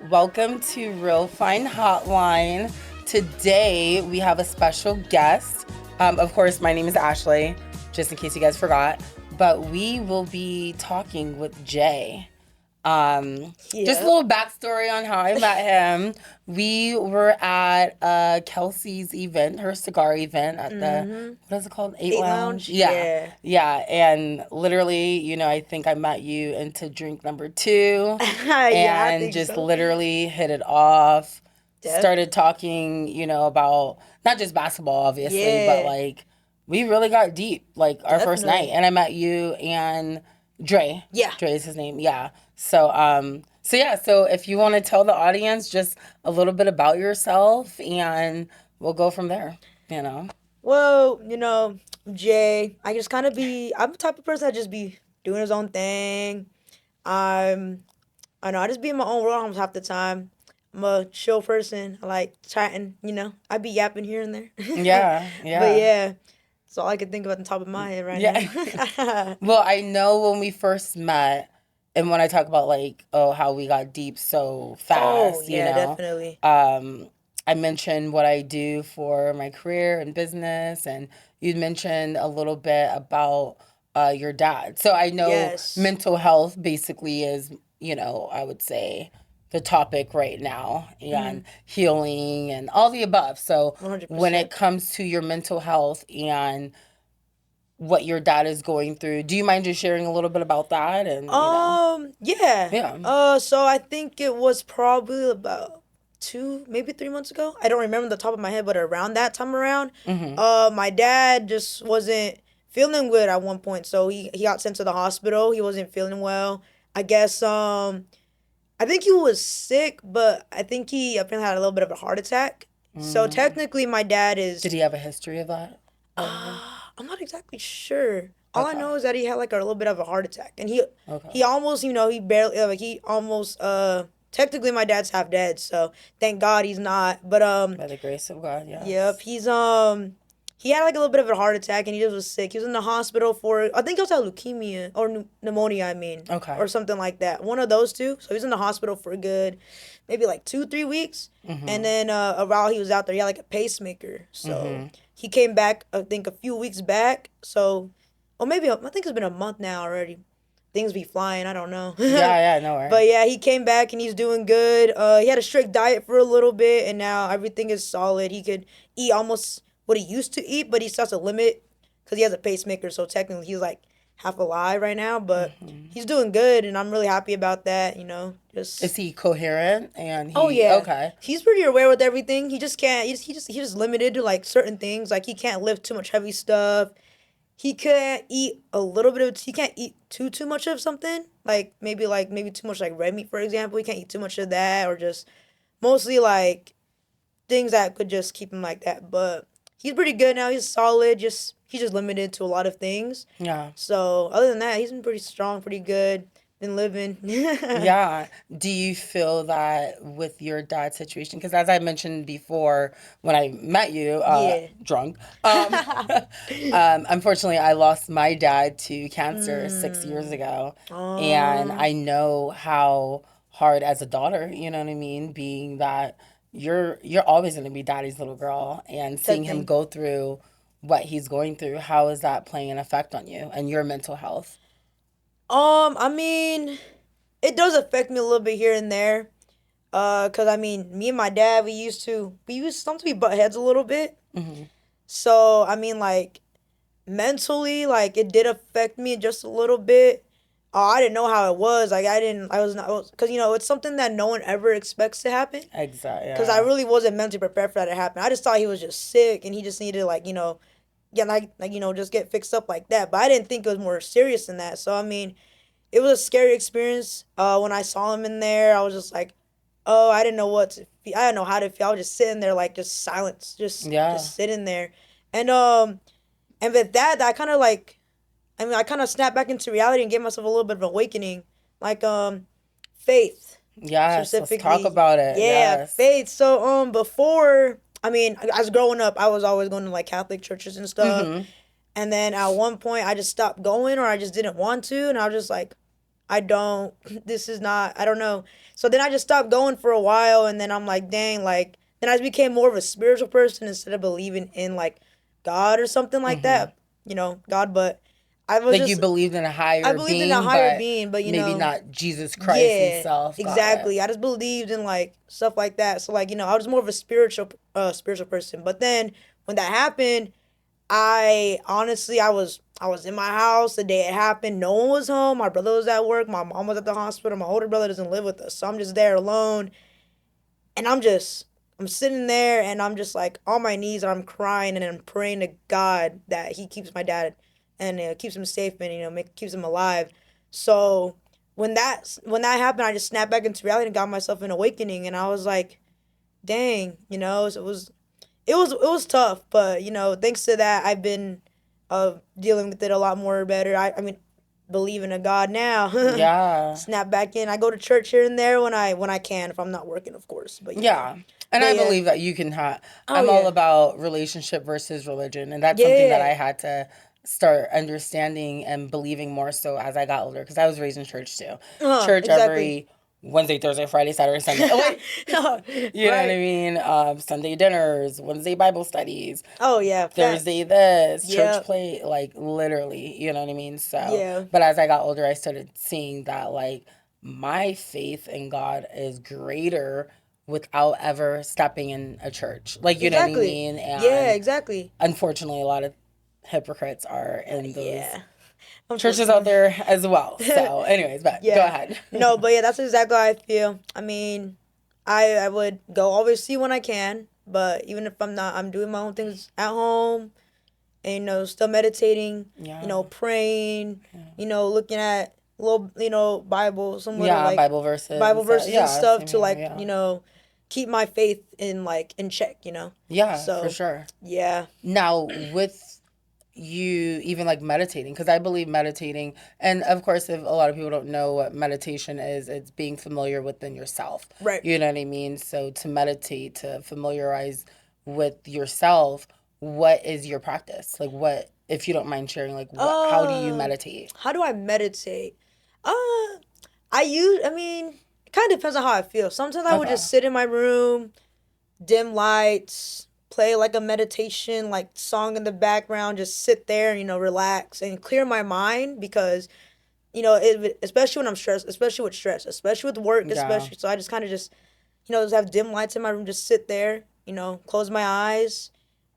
Welcome to Realfine Hotline. Today we have a special guest. Of course, my name is Ashley, just in case you guys forgot. But we will be talking with Jay. Just a little backstory on how I met him. We were at Kelsey's event, her cigar event at the, what is it called? Eight Lounge? Yeah. Yeah. And literally, I think I met you into drink number two and just literally hit it off. Started talking, about not just basketball, obviously, but like we really got deep, like our first night. And I met you and Dre. Yeah. Dre is his name. Yeah. So if you want to tell the audience just a little bit about yourself and we'll go from there. Well, Jay, I'm the type of person that just be doing his own thing. I'm, I know, I just be in my own world almost half the time. I'm a chill person. I like chatting, I be yapping here and there. Yeah, yeah. But yeah, that's all I can think about on top of my head right now. Well, I know when we first met, and when I talk about like, how we got deep so fast, definitely. I mentioned what I do for my career and business, and you mentioned a little bit about your dad. So I know mental health basically is, I would say the topic right now, and healing and all the above. So 100%. when it comes to your mental health and what your dad is going through, do you mind just sharing a little bit about that? And yeah. Yeah. So I think it was probably about 2, maybe 3 months ago. I don't remember the top of my head, but around that time around, my dad just wasn't feeling good at one point, so he got sent to the hospital. He wasn't feeling well. I guess I think he was sick, but I think he apparently had a little bit of a heart attack. So technically, my dad is. Did he have a history of that? I'm not exactly sure. All I Okay. know is that he had like a little bit of a heart attack, and he almost, he barely, like he almost, technically my dad's half dead, so thank God he's not. But By the grace of God, yes. yep, he had like a little bit of a heart attack, and he just was sick. He was in the hospital for, I think it was leukemia or pneumonia. I mean, Okay. or something like that. One of those two. So he was in the hospital for a good, maybe like 2-3 weeks, and then while he was out there, he had like a pacemaker. So he came back, I think a few weeks back. So, or maybe I think it's been a month now already. Things be flying. I don't know. Yeah, no worries. But yeah, he came back and he's doing good. He had a strict diet for a little bit, and now everything is solid. He could eat almost what he used to eat, but he starts to limit because he has a pacemaker. So technically, he's like half alive right now, but he's doing good, and I'm really happy about that. Just Is he coherent? And oh yeah, okay. he's pretty aware with everything. He just can't. He's just limited to like certain things. Like he can't lift too much heavy stuff. He can't eat a little bit of. He can't eat too much of something. Like maybe too much like red meat, for example. He can't eat too much of that, or just mostly like things that could just keep him like that. But he's pretty good now. He's solid. He's just limited to a lot of things. Yeah. So other than that, he's been pretty strong, pretty good. Been living. Yeah. Do you feel that with your dad's situation? Because as I mentioned before, when I met you, drunk, unfortunately, I lost my dad to cancer 6 years ago. And I know how hard as a daughter, you know what I mean? Being that you're always going to be daddy's little girl, and seeing him go through what he's going through, how is that playing an effect on you and your mental health? I mean, it does affect me a little bit here and there. Cause I mean, me and my dad, we used sometimes we butt heads a little bit. So I mean, like mentally, like it did affect me just a little bit. I didn't know how it was. Like I was not, cause it's something that no one ever expects to happen. Exactly. Cause I really wasn't mentally prepared for that to happen. I just thought he was just sick and he just needed like get just get fixed up like that. But I didn't think it was more serious than that. So I mean, it was a scary experience. When I saw him in there, I was just like, oh, I didn't know what to feel. I didn't know how to feel. I was just sitting there like just silence, just sitting there, and with that, I kind of like, I mean, I kind of snapped back into reality and gave myself a little bit of awakening, like faith. Yes, let's talk about it. Yeah, Yes. faith. So before, I mean, as growing up, I was always going to like Catholic churches and stuff. And then at one point, I just stopped going, or I just didn't want to, and I was just like, this is not, I don't know. So then I just stopped going for a while, and then I'm like, dang, like, then I became more of a spiritual person instead of believing in, like, God or something like that, God, but I was Like you just, believed in a I higher believed in a being, higher but being, but, maybe not Jesus Christ yeah, himself. Got it. exactly. I just believed in, like, stuff like that. So, like, I was more of a spiritual person. But then when that happened, I honestly, I was in my house the day it happened. No one was home. My brother was at work. My mom was at the hospital. My older brother doesn't live with us, so I'm just there alone. And I'm sitting there, and I'm just like on my knees, and I'm crying, and I'm praying to God that He keeps my dad, and keeps him safe, and keeps him alive. So when that happened, I just snapped back into reality and got myself an awakening, and I was like, dang, so it was tough, but thanks to that, I've been dealing with it a lot more better. I mean, believe in a God now. Yeah. Snap back in. I go to church here and there when I can, if I'm not working, of course. But Yeah. And but I yeah. believe that you can have, Oh I'm all yeah. about relationship versus religion. And that's something that I Yeah. had to start understanding and believing more so as I got older. Because I was raised in church too. Church Exactly. every Wednesday, Thursday, Friday, Saturday, Sunday. Oh, wait. You know what I Right. mean? Sunday dinners, Wednesday Bible studies, Oh yeah. Thursday Facts. this, church Yep. play, like literally, you know what I mean? So, Yeah. but as I got older, I started seeing that like my faith in God is greater without ever stepping in a church. Like, you know what I Exactly. mean? Yeah. And Exactly. unfortunately, a lot of hypocrites are in those Yeah. churches out Unfortunately. there as well. So, anyways, but go Yeah. ahead. No, but yeah, that's exactly how I feel. I mean, I would go obviously when I can, but even if I'm not, I'm doing my own things at home, and still meditating, Yeah. praying, looking at little, Bible, some little Yeah, like Bible verses and Bible stuff. verses and Yeah, stuff same to, here. like, Yeah. keep my faith in check. Yeah, for So sure. yeah. Now, with you even like meditating, because I believe meditating, and of course, if a lot of people don't know what meditation is, it's being familiar within yourself. Right. You know what I mean? So to meditate, to familiarize with yourself, what is your practice? Like, what, if you don't mind sharing, like, what, how do you Uh, meditate? how do I meditate? Uh, I mean, it kind of depends on how I feel. Sometimes I would Okay. just sit in my room, dim lights, play like a meditation like song in the background, just sit there, relax and clear my mind, because especially when I'm stressed, especially with stress, especially with work, Yeah. especially. So I just kind of just have dim lights in my room, just sit there, close my eyes,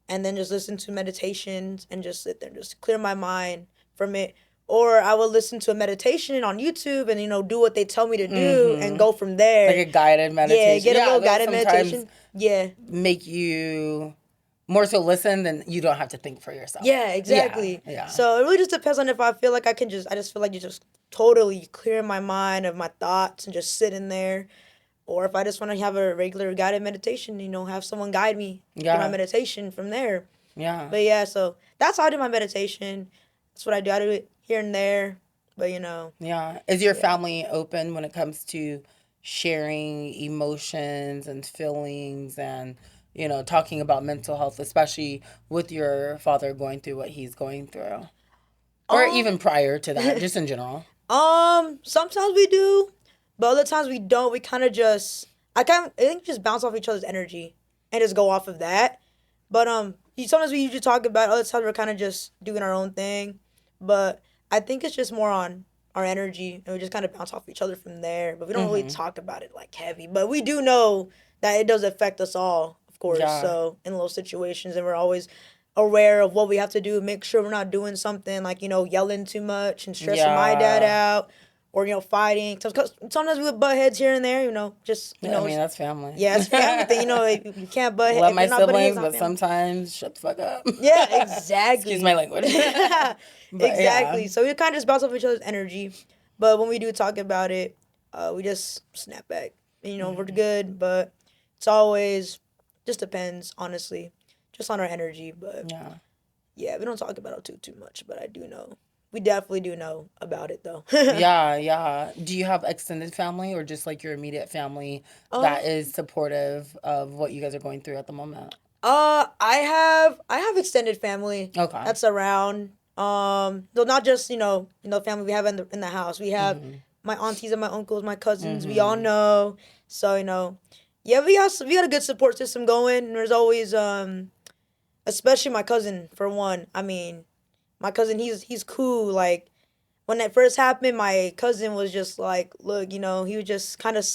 and then just listen to meditations and just sit there and just clear my mind from it. Or I will listen to a meditation on YouTube and do what they tell me to do and Mm-hmm. go from Like there. a guided Yeah, meditation. get a Yeah, little those guided sometimes meditation. Yeah. make you more so listen than you don't have to think for yourself. Yeah, Yeah, exactly. yeah. So it really just depends on if I feel like I just feel like you just totally clear my mind of my thoughts and just sit in there. Or if I just want to have a regular guided meditation, have someone guide me through my Yeah. meditation from there. Yeah. But yeah, so that's how I do my meditation. That's what I do. I do it here and there. But Yeah. Is your yeah. family open when it comes to sharing emotions and feelings and, talking about mental health, especially with your father going through what he's going through? Or even Um prior to that, just in general. Sometimes we do, but other times we don't. We kind of just I think just bounce off each other's energy and just go off of that. But sometimes we usually talk about it, other times we're kind of just doing our own thing. But I think it's just more on our energy, and we just kind of bounce off each other from there. But we don't really Mm-hmm. talk about it like heavy. But we do know that it does affect us all, of course. Yeah. So in those situations, and we're always aware of what we have to do, make sure we're not doing something like, yelling too much and stressing my dad Yeah. out, or, fighting. Sometimes we would butt heads here and there, just, I mean, that's family. yeah, it's family thing, you can't butt heads. Love If my you're not butting heads, siblings, it's not but family. sometimes shut the fuck up. Yeah, Excuse my exactly. language. But yeah. Exactly. So we kind of just bounce off each other's energy. But when we do talk about it, we just snap back. We're good, but it's always just depends, honestly, just on our energy. But Yeah. yeah, we don't talk about it too much, but I do know. We definitely do know about it though. Yeah, yeah. Do you have extended family or just like your immediate family that um, is supportive of what you guys are going through at the moment? I have extended family Okay. that's around. Though not just family we have in the house. We have Mm-hmm. my aunties and my uncles, my cousins, we all know. So, yeah, we got a good support system going. There's always especially my cousin for one. I mean, my cousin, he's cool. Like when that first happened, my cousin was just like, look, he was just kind of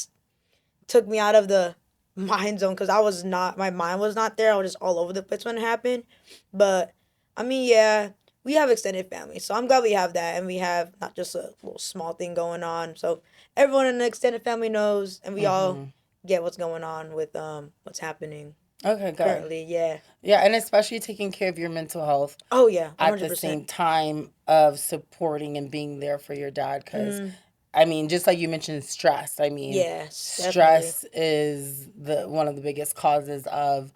took me out of the mind zone because my mind was not there. I was just all over the place when it happened. But I mean, yeah, we have extended family, so I'm glad we have that, and we have not just a little small thing going on. So everyone in the extended family knows, and we all get what's going on with what's happening. Okay, good. Currently, yeah. Yeah, and especially taking care of your mental health. Oh yeah, 100%. At the same time of supporting and being there for your dad, because I mean, just like you mentioned, stress. I mean, yes, stress is one of the biggest causes of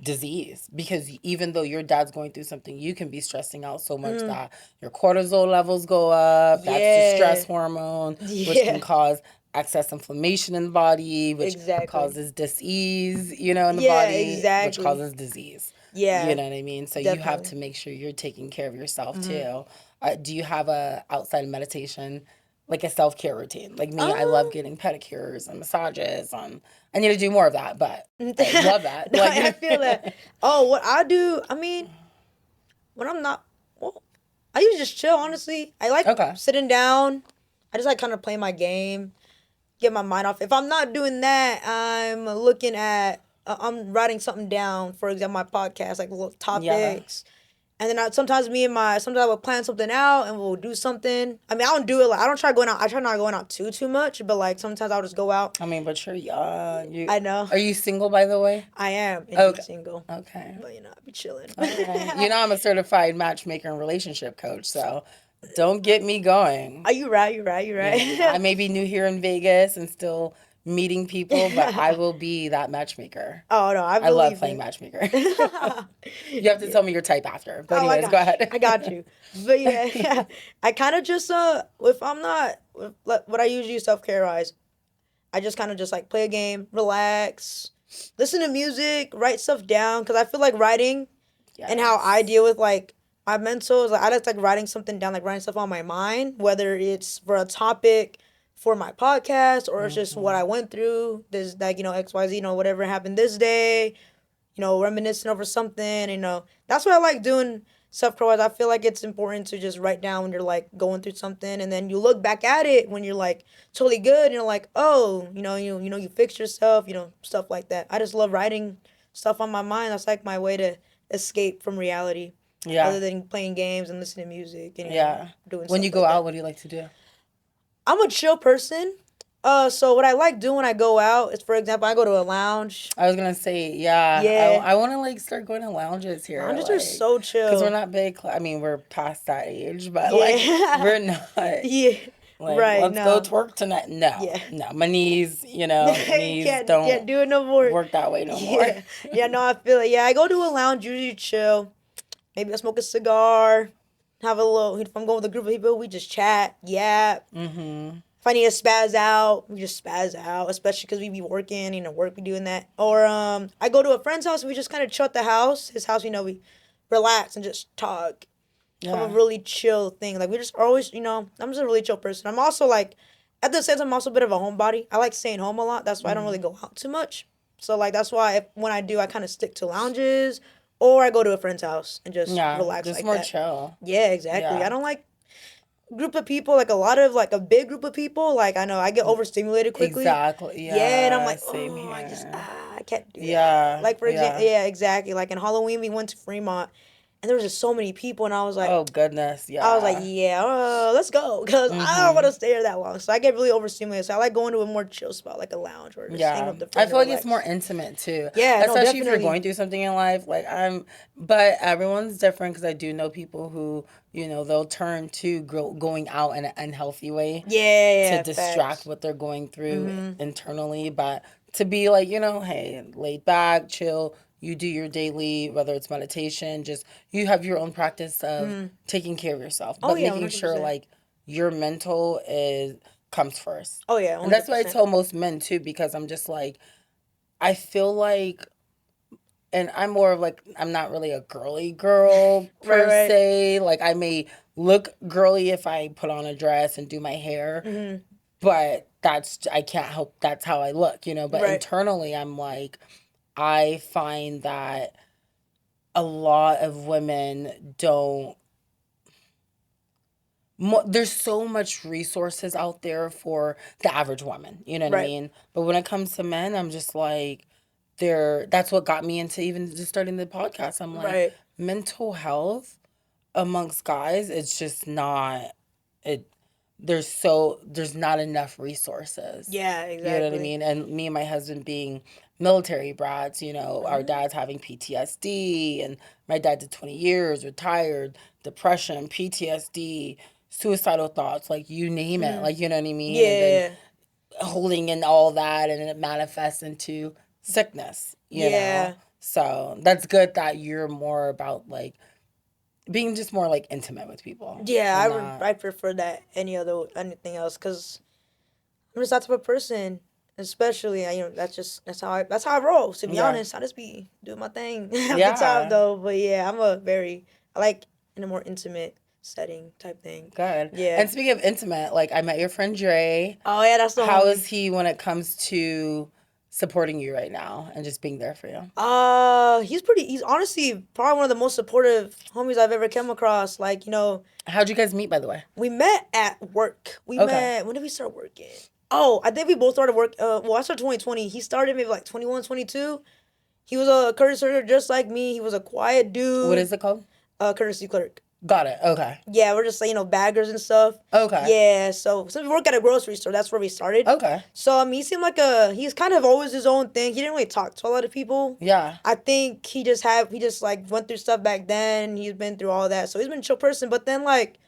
disease, because even though your dad's going through something, you can be stressing out so much that your cortisol levels go up. That's the stress hormone, which can cause excess inflammation in the body, which causes disease, in the body, which causes disease. Yeah. You know what I mean? So you have to make sure you're taking care of yourself too. Do you have a outside of meditation, like a self-care routine? Like me, I love getting pedicures and massages. I need to do more of that, but I love that. No, I feel that. Oh, what I do, I mean, when I'm not, well, I usually just chill, honestly. I like sitting down. I just like kind of play my game, get my mind off. If I'm not doing that, I'm writing something down. For example, my podcast, like little topics. Yeah. And then sometimes I will plan something out and we'll do something. I mean, I don't do it. Like, I don't try going out. I try not going out too much. But like sometimes I'll just go out. I mean, but you're young. I know. Are you single, by the way? I am. Okay. Single. Okay. But I be chilling. Okay. I'm a certified matchmaker and relationship coach, so don't get me going. Are you right? You're right. Yeah, I may be new here in Vegas and still meeting people, but I will be that matchmaker. Oh no, I love playing matchmaker. You have to tell me your type after. But anyways, go ahead. I got you. But yeah, I kind of just if I'm not what I usually self-care wise, I just kind of just like play a game, relax, listen to music, write stuff down, because I feel like writing and how I deal with like my mental is like I just like writing something down, like writing stuff on my mind, whether it's for a topic for my podcast or it's just what I went through, this like XYZ, whatever happened this day, reminiscing over something, that's what I like doing self-care. I feel like it's important to just write down when you're like going through something, and then you look back at it when you're like totally good and you're like, oh, you fixed yourself, stuff like that. I just love writing stuff on my mind. That's like my way to escape from reality. Yeah. Other than playing games and listening to music and doing stuff. When you go out, what do you like to do? I'm a chill person. So what I like doing when I go out is, for example, I go to a lounge. I was gonna say, yeah. I want to like start going to lounges here. Lounges are so chill. Because we're not big. I mean, we're past that age, but like we're not. Yeah. Like, let's go twerk tonight. No, no, my knees, knees can't do it no more. Work that way no more. Yeah, no, I feel it. Yeah, I go to a lounge, usually chill. Maybe I smoke a cigar. Have a little. If I'm going with a group of people, we just chat, yap. If I need to spaz out, we just spaz out. Especially because we be working, we doing that. Or I go to a friend's house and we just kind of chill at the house. His house, we relax and just talk. Yeah. Have a really chill thing. Like we just always, I'm just a really chill person. I'm also like, at the same time, I'm also a bit of a homebody. I like staying home a lot. That's why I don't really go out too much. So like that's why when I do, I kind of stick to lounges. Or I go to a friend's house and just relax just like more that. Chill. Yeah, exactly. Yeah. I don't like group of people, like a big group of people. Like I know I get overstimulated quickly. Exactly. Yeah. Yeah, and I'm like, same here. I can't do that. Like for example, exactly. Like in Halloween, we went to Fremont. And there was just so many people, and I was like... Oh, goodness, yeah. I was like, let's go, because I don't want to stay there that long. So I get really overstimulated. So I like going to a more chill spot, like a lounge, or just hang with the friends. I feel like it's more intimate, too. Yeah, especially if you're going through something in life. But everyone's different, because I do know people who, they'll turn to going out in an unhealthy way. Yeah, to distract what they're going through internally. But to be like, hey, laid back, chill. You do your daily, whether it's meditation, just you have your own practice of taking care of yourself, but making 100%. Sure like your mental comes first. Oh yeah, 100%. And that's what I tell most men too, because I'm just like, I feel like and I'm more of like, I'm not really a girly girl Right, per right. se. Like, I may look girly if I put on a dress and do my hair, Mm-hmm. but I can't help, that's how I look, you know. But Right. internally, I'm like, I find that a lot of women don't, there's so much resources out there for the average woman, you know what I Right. mean? But when it comes to men, I'm just like, that's what got me into even just starting the podcast. I'm like, Right. mental health amongst guys, it's just not, it there's not enough resources. Yeah, You know what I exactly. mean? And me and my husband being military brats, you know, our Mm-hmm. dad's having PTSD, and my dad did 20 years, retired, depression, PTSD, suicidal thoughts, like you name it, Mm-hmm. like, you know what I mean? And then Yeah. holding in all that, and it manifests into sickness, you know? Yeah. So that's good that you're more about like being just more like intimate with people Yeah, and not. I prefer that anything else because I'm just that type of person. Especially, that's how I roll. To be Yeah. honest, I just be doing my thing half the time Yeah. though. But yeah, I like in a more intimate setting type thing. Good. Yeah. And speaking of intimate, like I met your friend Dre. Oh yeah, that's the How homie. is he when it comes to supporting you right now and just being there for you? He's honestly probably one of the most supportive homies I've ever come across. Like, How'd you guys meet, by the way? we met at work. Okay. When did we start working? Oh, I think we both started work. Well, I started 2020. He started maybe like 21, 22. He was a courtesy clerk just like me. He was a quiet What dude. is it called? Courtesy clerk. Got it. Okay. Yeah, we're just like, baggers and stuff. Okay. Yeah, so since we work at a grocery store, that's where we started. Okay. So, he seemed like he's kind of always his own thing. He didn't really talk to a lot of people. Yeah. I think he just like went through stuff back then. He's been through all that. So he's been a chill person. But then like,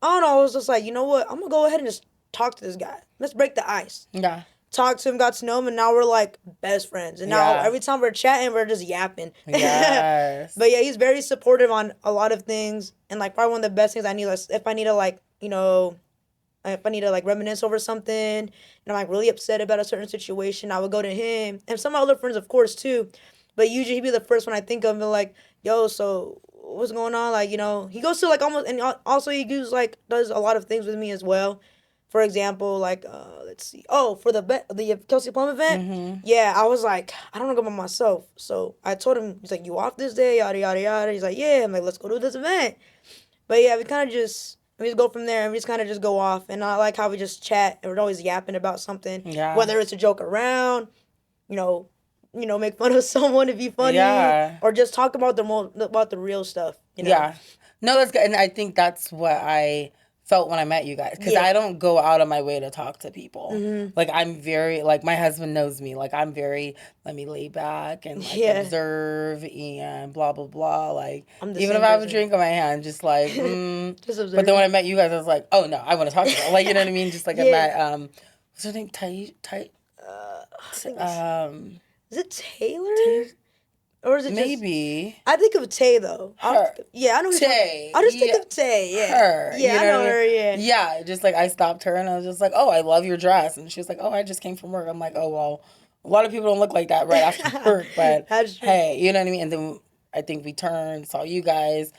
I don't know, I was just like, you know what? I'm gonna go ahead and just talk to this guy. Let's break the ice. Yeah. Talked to him, got to know him, and now we're like best friends. And now Yeah. every time we're chatting, we're just yapping. Yes. But yeah, he's very supportive on a lot of things. And like probably one of the best things I need, like if I need to like, if I need to like reminisce over something and I'm like really upset about a certain situation, I would go to him and some of my other friends, of course, too. But usually he'd be the first one I think of and be like, yo, so what's going on? Like, he goes to like almost, and also he does a lot of things with me as well. For example, like, let's see. Oh, for the Kelsey Plum event, Mm-hmm. yeah, I was like, I don't want to go by myself. So I told him, he's like, you off this day, yada, yada, yada. He's like, yeah. I'm like, let's go to this event. But yeah, we just go from there and we just kind of just go off. And I like how we just chat and we're always yapping about something. Yeah. Whether it's a joke around, you know, make fun of someone to be funny. Yeah. Or just talk about the real stuff, Yeah. No, that's good. And I think that's what I felt when I met you guys. Because Yeah. I don't go out of my way to talk to people. Mm-hmm. Like, I'm very, like, my husband knows me. Like, I'm very, let me lay back and, like, Yeah. observe and blah, blah, blah. Like, I'm the even same if I have a person. drink in my hand, just like, Just But then when I met you guys, I was like, oh, no, I want to talk to them. Like, you know what I mean? Just like I Yeah. met, what's her name? I think is it Taylor? Tay- Or is it maybe. I think of Tay though. Her. Yeah, I know. Tay. I just think of Tay. Yeah. Her. Yeah, You I know know what I her. mean? Yeah. Yeah, just like I stopped her and I was just like, oh, I love your dress. And she was like, oh, I just came from work. I'm like, oh, well, a lot of people don't look like that right after work. But That's true. hey, you know what I mean? And then I think we turned, saw you guys,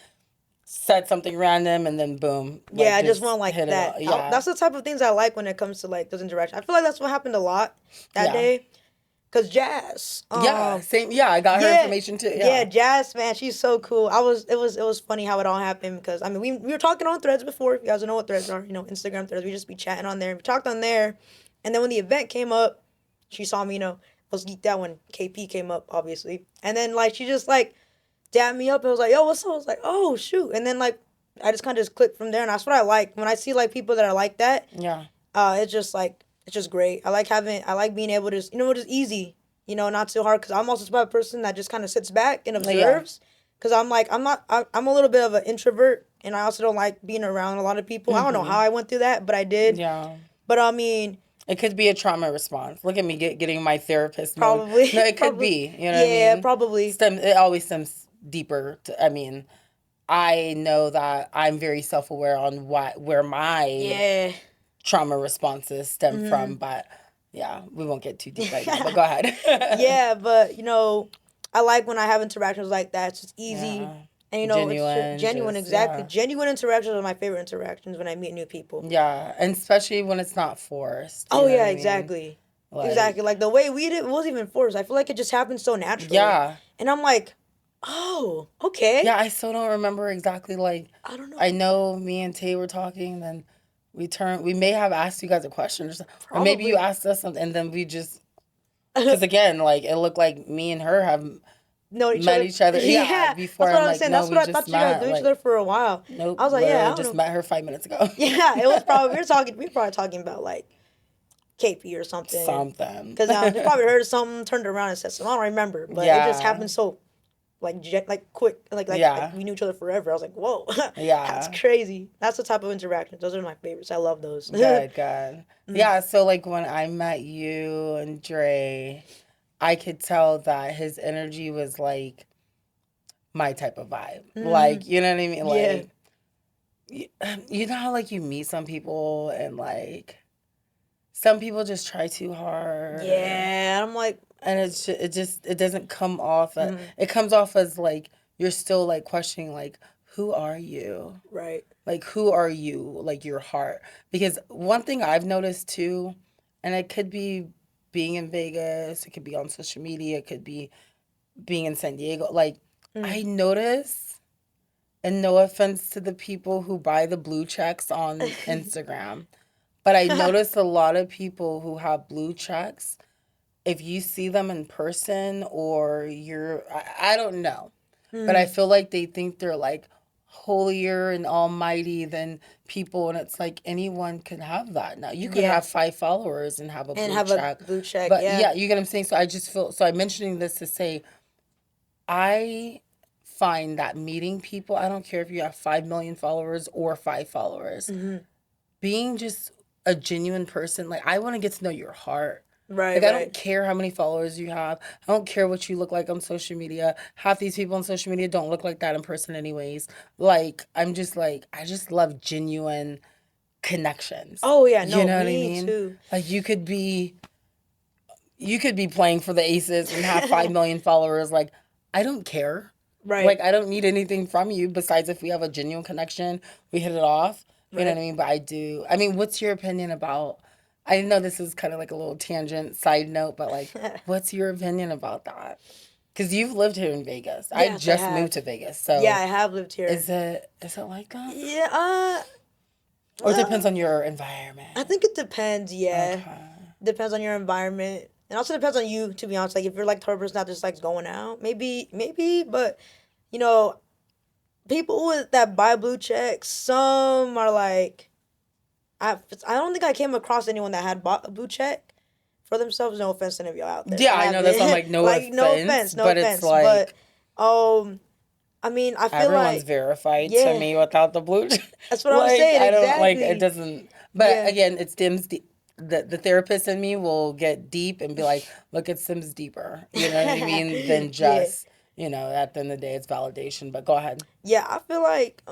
said something random, and then boom. Like, Yeah, I just want like hit it that. all. Yeah. That's the type of things I like when it comes to like those interactions. I feel like that's what happened a lot that Yeah. day. Cause Jazz. Yeah, same. Yeah, I got her information too. Yeah, Jazz, man, she's so cool. It was funny how it all happened because I mean we were talking on Threads before. You guys know what Threads are, Instagram Threads. We just be chatting on there. We talked on there, and then when the event came up, she saw me. Was geeked out when KP came up, obviously, and then like she just like dapped me up and was like, "Yo, what's up?" I was like, "Oh shoot," and then like I just kind of just clicked from there, and that's what I like when I see like people that are like that. Yeah. It's just great. I like being able to just easy. Not too hard because I'm also the type of person that just kind of sits back and observes. Because I'm a little bit of an introvert and I also don't like being around a lot of people. I don't know how I went through that, but I did. Yeah. But I mean, it could be a trauma response. Look at me getting my therapist probably. mode. No, it could be. You know what I mean? Yeah, probably. It always stems deeper. I know that I'm very self-aware on where my trauma responses stem from, but yeah, we won't get too deep right now, but go ahead. Yeah, but I like when I have interactions like that. It's just easy. Yeah. And it's Genuine, genuine, just, exactly. yeah. Genuine interactions are my favorite interactions when I meet new people. Yeah. And especially when it's not forced. You Oh know what yeah, I mean? exactly. Like, Exactly. Like the way we did it wasn't even forced. I feel like it just happened so naturally. yeah. And I'm like, oh, okay. Yeah, I still don't remember exactly. Like, I don't I know. know me and Tay were talking, then we may have asked you guys a question or maybe you Probably. asked us something, and then we just, because again, like, it looked like me and her have Know each met other. each other. Yeah, Yeah, before that's what I'm I was like, saying. no, That's we what I just thought you guys met. knew each Like, other for a while. nope, I was like, yeah, I literally don't just know. met her 5 minutes ago. Yeah, it was probably we were probably talking about like KP or something. Something. Cause they probably heard something, turned around and said something. I don't remember, but it just Yeah, happened so like quick, like yeah, we knew each other forever. I was like, whoa, that's yeah. crazy. That's the type of interactions. Those are my favorites. I love those. Good, good. Yeah, so like when I met you and Dre, I could tell that his energy was like my type of vibe. Mm, Like, you know what I mean? yeah, Like, you, you know how like you meet some people and like some people just try too hard yeah. I'm like, and it doesn't come off mm, it comes off as like you're still like questioning like who are you? right. Like who are you? Like your heart. Because one thing I've noticed too, and it could be being in Vegas, it could be on social media, it could be being in San Diego. Like Mm. I notice, and no offense to the people who buy the blue checks on Instagram, but I notice a lot of people who have blue checks, if you see them in person or I don't know, but I Mm. feel like they think they're like holier and almighty than people. And it's like anyone could have that now. You could Yeah, have 5 followers and have a and blue have a check. blue check. But Yeah. yeah, you get what I'm saying? So I just feel, so I'm mentioning this to say, I find that meeting people, I don't care if you have 5 million followers or 5 followers, Hmm. being just a genuine person, like I want to get to know your heart. Right. Like I Right. don't care how many followers you have. I don't care what you look like on social media. Half these people on social media don't look like that in person anyways. Like I'm just like I just love genuine connections. Oh yeah. You No, know what I me mean? too. Like you could be playing for the Aces and have 5 million followers. Like I don't care. Right. Like I don't need anything from you besides if we have a genuine connection, we hit it off. You know what Right. I mean? But I do. I mean, what's your opinion about? I know this is kind of like a little tangent side note, but like, what's your opinion about that? Because you've lived here in Vegas. I Yes, I just moved have. to Vegas, Yeah, so I have lived here. is it like that? Yeah. Or it depends Well, on your I environment. think it depends. Yeah, Okay. depends on your environment, and also depends on you. To be honest, like if you're like the type of person that just likes going out, maybe. But you know, people with that buy blue checks, some are like, I don't think I came across anyone that had bought a blue check for themselves. No offense to any of y'all out there. Yeah, I I know that's why I'm haven't. like no Like offense, no but it's offense. But like um, I mean, I feel everyone's like verified to yeah, me without the blue. that's what I was Like saying I don't like it exactly. doesn't. But Yeah. again, it stems the therapist in me will get deep and be like, look, it stems deeper. You know what I mean? Than Yeah. just at the end of the day, it's validation. But go ahead. Yeah, I feel like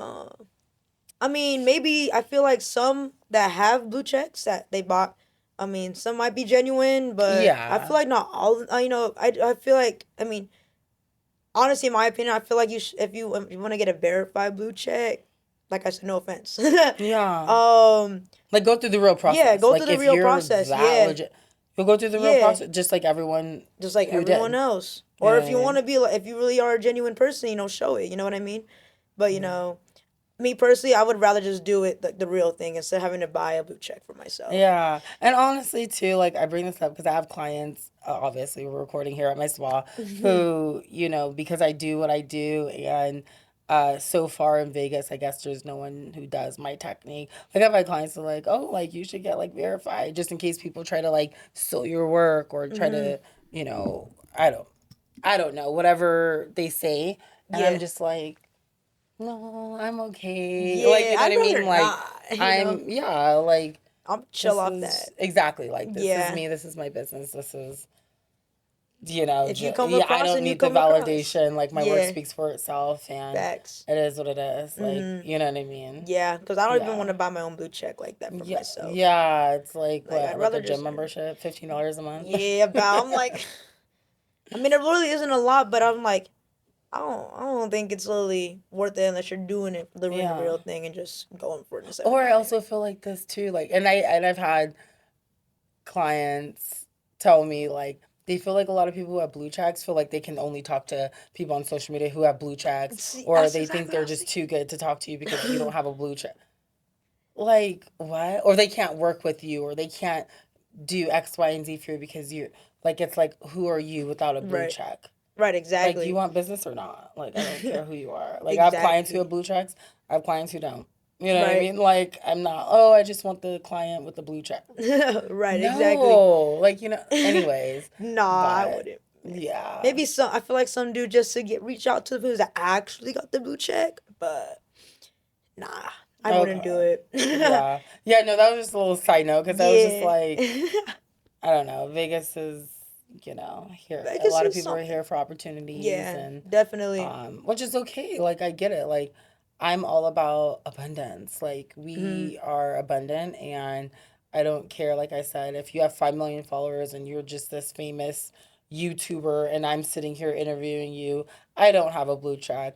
I mean, maybe I feel like some that have blue checks that they bought. I mean, some might be genuine, but I feel Yeah. like not all. I feel like I mean, honestly, in my opinion, I feel like if you want to get a verified blue check, like I said, no offense. Yeah. um, Like go through the real yeah, process. go through Like the if real you're process. that Yeah, legit, you'll go through the real yeah, process, just like everyone just like who everyone did. else. You Or know if what I you want mean? to be like, if you really are a genuine person, show it. You know what I mean? But Yeah. me personally, I would rather just do it the real thing instead of having to buy a blue check for myself. Yeah. And honestly, too, like I bring this up because I have clients, obviously, we're recording here at my spa, who, because I do what I do. And so far in Vegas, I guess there's no one who does my technique. Like, I've had clients who are like, oh, like you should get like verified just in case people try to like steal your work or try Hmm. to, you know, I don't, I don't know, whatever they say. And I'm Yeah. just like, no, I'm okay. Like, Yeah, you know what I'd I mean? rather Like, not. yeah, like, I'm chill this off is that. exactly like this is Yeah. me. This is my business. This is, If you come yeah, I across don't and you need the come across. validation. Like, my work Yeah. speaks for itself and Facts. it is what it is. Like, Hmm. you know what I mean? Yeah, because I don't even want Yeah. to buy my own blue check like that for Yeah. myself. Yeah. It's like, Like, I'd what, like a rather gym just, membership, $15 a month? yeah, about, I'm like, I mean, it really isn't a lot, but I'm like, I don't think it's really worth it unless you're doing it, living the Yeah. real thing, and just going for it instead of Or I not it. also feel like this too, like, and I've had clients tell me like they feel like a lot of people who have blue checks feel like they can only talk to people on social media who have blue checks, See, or that's they think exactly what I they're was just too good to talk to you because you don't thinking. have a blue check. Like what? Or they can't work with you, or they can't do X, Y, and Z for you because you like it's like who are you without a blue Right, check? right, Like, do you exactly, want business or not? Like, I don't care who you are. Like, I have clients who have exactly, blue checks. I have clients who don't. You know what I right, mean? Like, I'm not, oh, I just want the client with the blue check. right, exactly. No. Like, anyways. Nah, I But, wouldn't. yeah. Maybe some. I feel like some do just to get reach out to the people that actually got the blue check, but nah, I wouldn't do Okay. it. Yeah. Yeah, no, that was just a little side note because I was just Yeah. like, I don't know. Vegas is, here. A Vegas lot of is people are something. here for opportunities Yeah, and definitely. which is okay. Like I get it. Like I'm all about abundance. Like Hmm. we are abundant, and I don't care. Like I said, if you have 5 million followers and you're just this famous YouTuber, and I'm sitting here interviewing you, I don't have a blue check.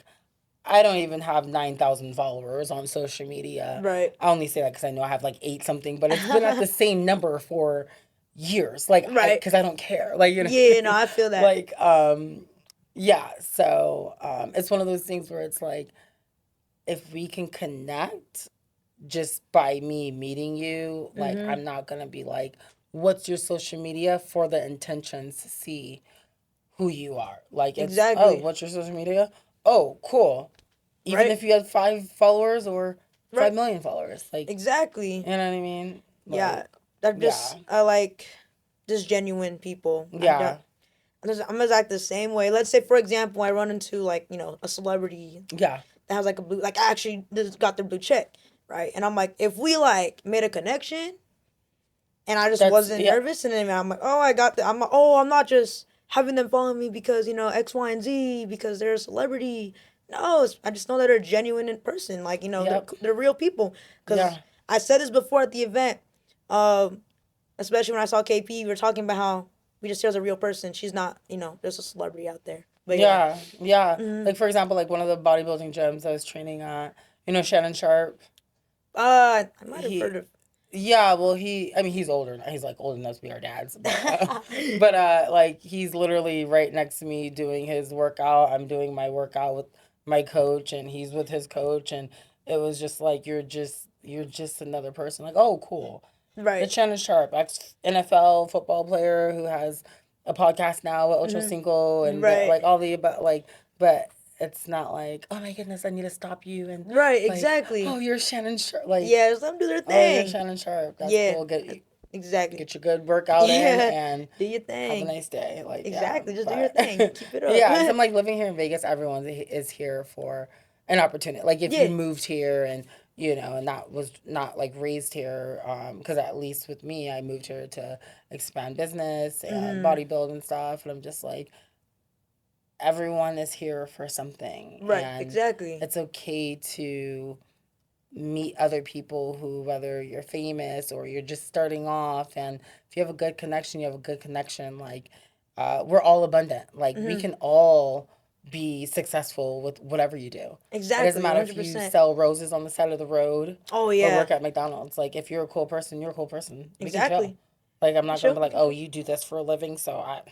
I don't even have 9,000 followers on social media. Right. I only say that because I know I have like eight something, but it's been at the same number for years. Like Right. because I don't care. Like Yeah, no, I feel that. like yeah. So it's one of those things where it's like if we can connect just by me meeting you, like Hmm. I'm not gonna be like, what's your social media for the intentions to see who you are. Like it's oh, Exactly. what's your social media? Oh, cool. Even Right. if you had 5 followers or five Right. million followers, like Exactly. you know what I mean? Yeah. Like That yeah, just I like just genuine people. I don't. yeah, I'm exact the same way. Let's say, for example, I run into like a celebrity yeah. that has like a blue, like actually just got their blue check, right? And I'm like, if we like made a connection, and I just That's wasn't yeah, nervous, and then I'm like, oh, I got the, I'm like, oh, I'm not just having them follow me because X, Y, and Z because they're a celebrity. No, I just know that they're genuine in person, like yep, they're real people. Cause yeah, I said this before at the event, um, especially when I saw KP, we were talking about how we just see her as a real person. She's not, there's a celebrity out there. But yeah. yeah, yeah. Hmm. Like for example, like one of the bodybuilding gyms I was training at, Shannon Sharp. I might have heard He of. Yeah, well, I mean, he's older. He's like old enough to be our dads, but like he's literally right next to me doing his workout. I'm doing my workout with my coach, and he's with his coach, and it was just like you're just another person. Like, oh, cool. Right. It's Shannon Sharp, ex NFL football player who has a podcast now with Ocho Hmm. Cinco, and Right. like all the about like, but it's not like, oh my goodness, I need to stop you, and Right. like, Exactly. oh, you're Shannon Sharp, like. Yeah, just let them do their Oh, you're thing. Shannon Sharp. That's Yeah. cool. Exactly. Get your good workout in Yeah. and Do your have a thing. nice day. Like, yeah. Exactly. Just do your But thing. Keep it up. yeah, because I'm like living here in Vegas, everyone is here for an opportunity. Like if you Yeah. moved here and and that was not like raised here, because at least with me, I moved here to expand business and Hmm. bodybuild and stuff, and I'm just like everyone is here for something, Right. and Exactly. it's okay to meet other people who, whether you're famous or you're just starting off, and if you have a good connection, you have a good connection. Like we're all abundant. Like we Hmm. can all be successful with whatever you do. It doesn't Exactly. matter if you 100%. sell roses on the side of the road Oh or yeah. work at McDonald's. Like if you're a cool person, you're a cool person. We can chill. Exactly. Like I'm You not gonna sure? be like, You oh, sure? you do this for a living, so I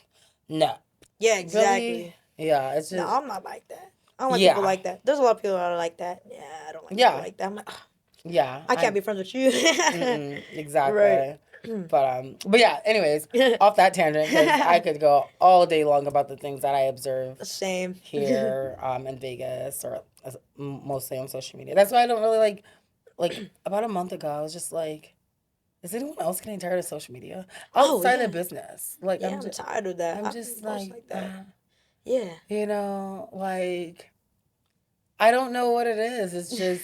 no. Yeah. Really? Exactly. Yeah, it's No, just I'm not like that. I don't like people yeah. like that. There's a lot of people that are like that. Yeah, I don't like people Yeah. like that. I'm like, "Ugh, Yeah. I can't I'm be friends with you." Right. exactly. But yeah, anyways, off that tangent because I could go all day long about the things that I observe Same. here in Vegas or mostly on social media. That's why I don't really like about a month ago I was just like, is anyone else getting tired of social media Oh outside of yeah. business? Like Yeah, I'm tired of that. I'm I can just post like like that. Yeah. like I don't know what it is. It's just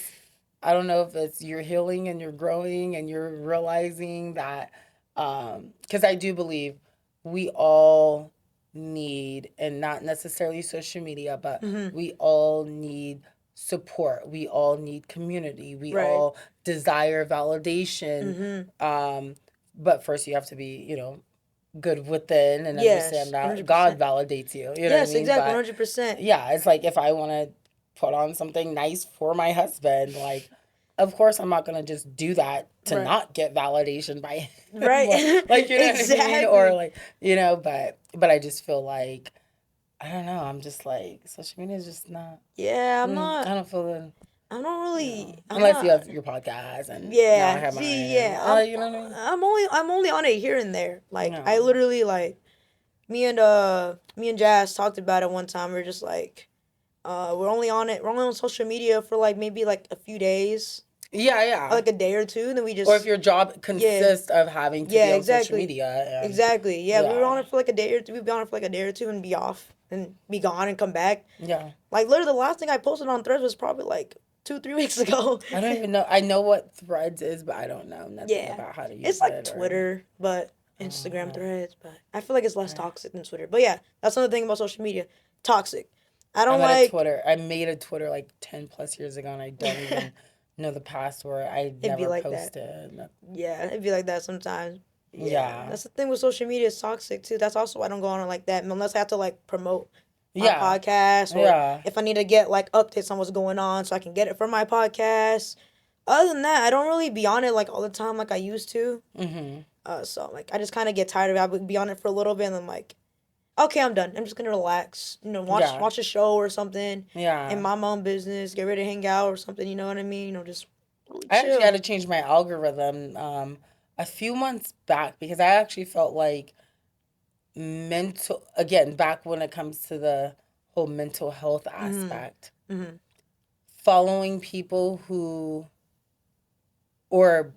I don't know if it's you're healing and you're growing and you're realizing that because I do believe we all need, and not necessarily social media, but Hmm. we all need support. We all need community. We Right. all desire validation. Hmm. Um, but first you have to be, good within and Yes, understand that God 100%. validates you. You know what I Yes, mean? exactly, But 100%. yeah, it's like if I want to put on something nice for my husband, like, of course I'm not gonna just do that to Right. not get validation by him. Right. Like, you know what I mean? Or Exactly. like, but I just feel like I don't know. I'm just like social media is just not. Yeah, I don't feel the I'm not really, I'm unless you not, have your podcast and now I yeah, have mine see, and yeah, you know what I mean? I'm only on it here and there. Like, I No. literally, like, me and Jazz talked about it one time. We are just like, we're only on social media for, like, maybe, like, a few days, Yeah, yeah. like, a day or two, and then we Or if just, your job yeah, consists of having to yeah, be on social exactly. media and Exactly. Yeah, we were yeah. on it for like a day or two. We'd be on it for like a day or two and be off and be gone and come back. Yeah. Like literally, the last thing I posted on Threads was probably like 2 3 weeks ago. I don't even know. I know what Threads is, but I don't know nothing Yeah, about how to it's use like it or. Twitter, but Instagram Uh, Threads. But I feel like it's less okay. toxic than Twitter. But yeah, that's another thing about social media. Toxic. I don't I'm at a like. Twitter. I made a Twitter like 10 plus years ago and I don't even know the password. I It'd be never like that. posted. Yeah, it'd be like that sometimes. Yeah, Yeah. that's the thing with social media. It's toxic too. That's also why I don't go on it like that unless I have to like promote my Yeah. podcast or Yeah. if I need to get like updates on what's going on so I can get it from my podcast. Other than that, I don't really be on it like all the time like I used to. Mhm. So like I just kind of get tired of it. I would be on it for a little bit and then like, okay, I'm done. I'm just gonna relax. You know, Yeah. watch a show or something, and Yeah. mind my own business. Get ready to hang out or something. You know what I mean? You know, just really I actually had chill. to change my algorithm a few months back because I actually felt like mental again back when it comes to the whole mental health Mhm. aspect, Mhm. following people who or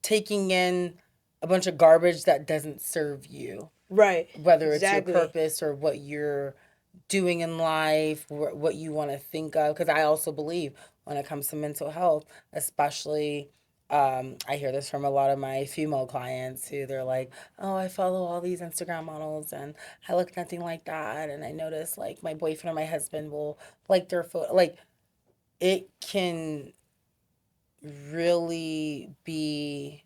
taking in a bunch of garbage that doesn't serve you, Right. whether it's your Exactly. purpose or what you're doing in life, what you want to think of. Because I also believe when it comes to mental health, especially, I hear this from a lot of my female clients who they're like, oh, I follow all these Instagram models and I look nothing like that. And I notice like my boyfriend or my husband will like their photo. Like it can really be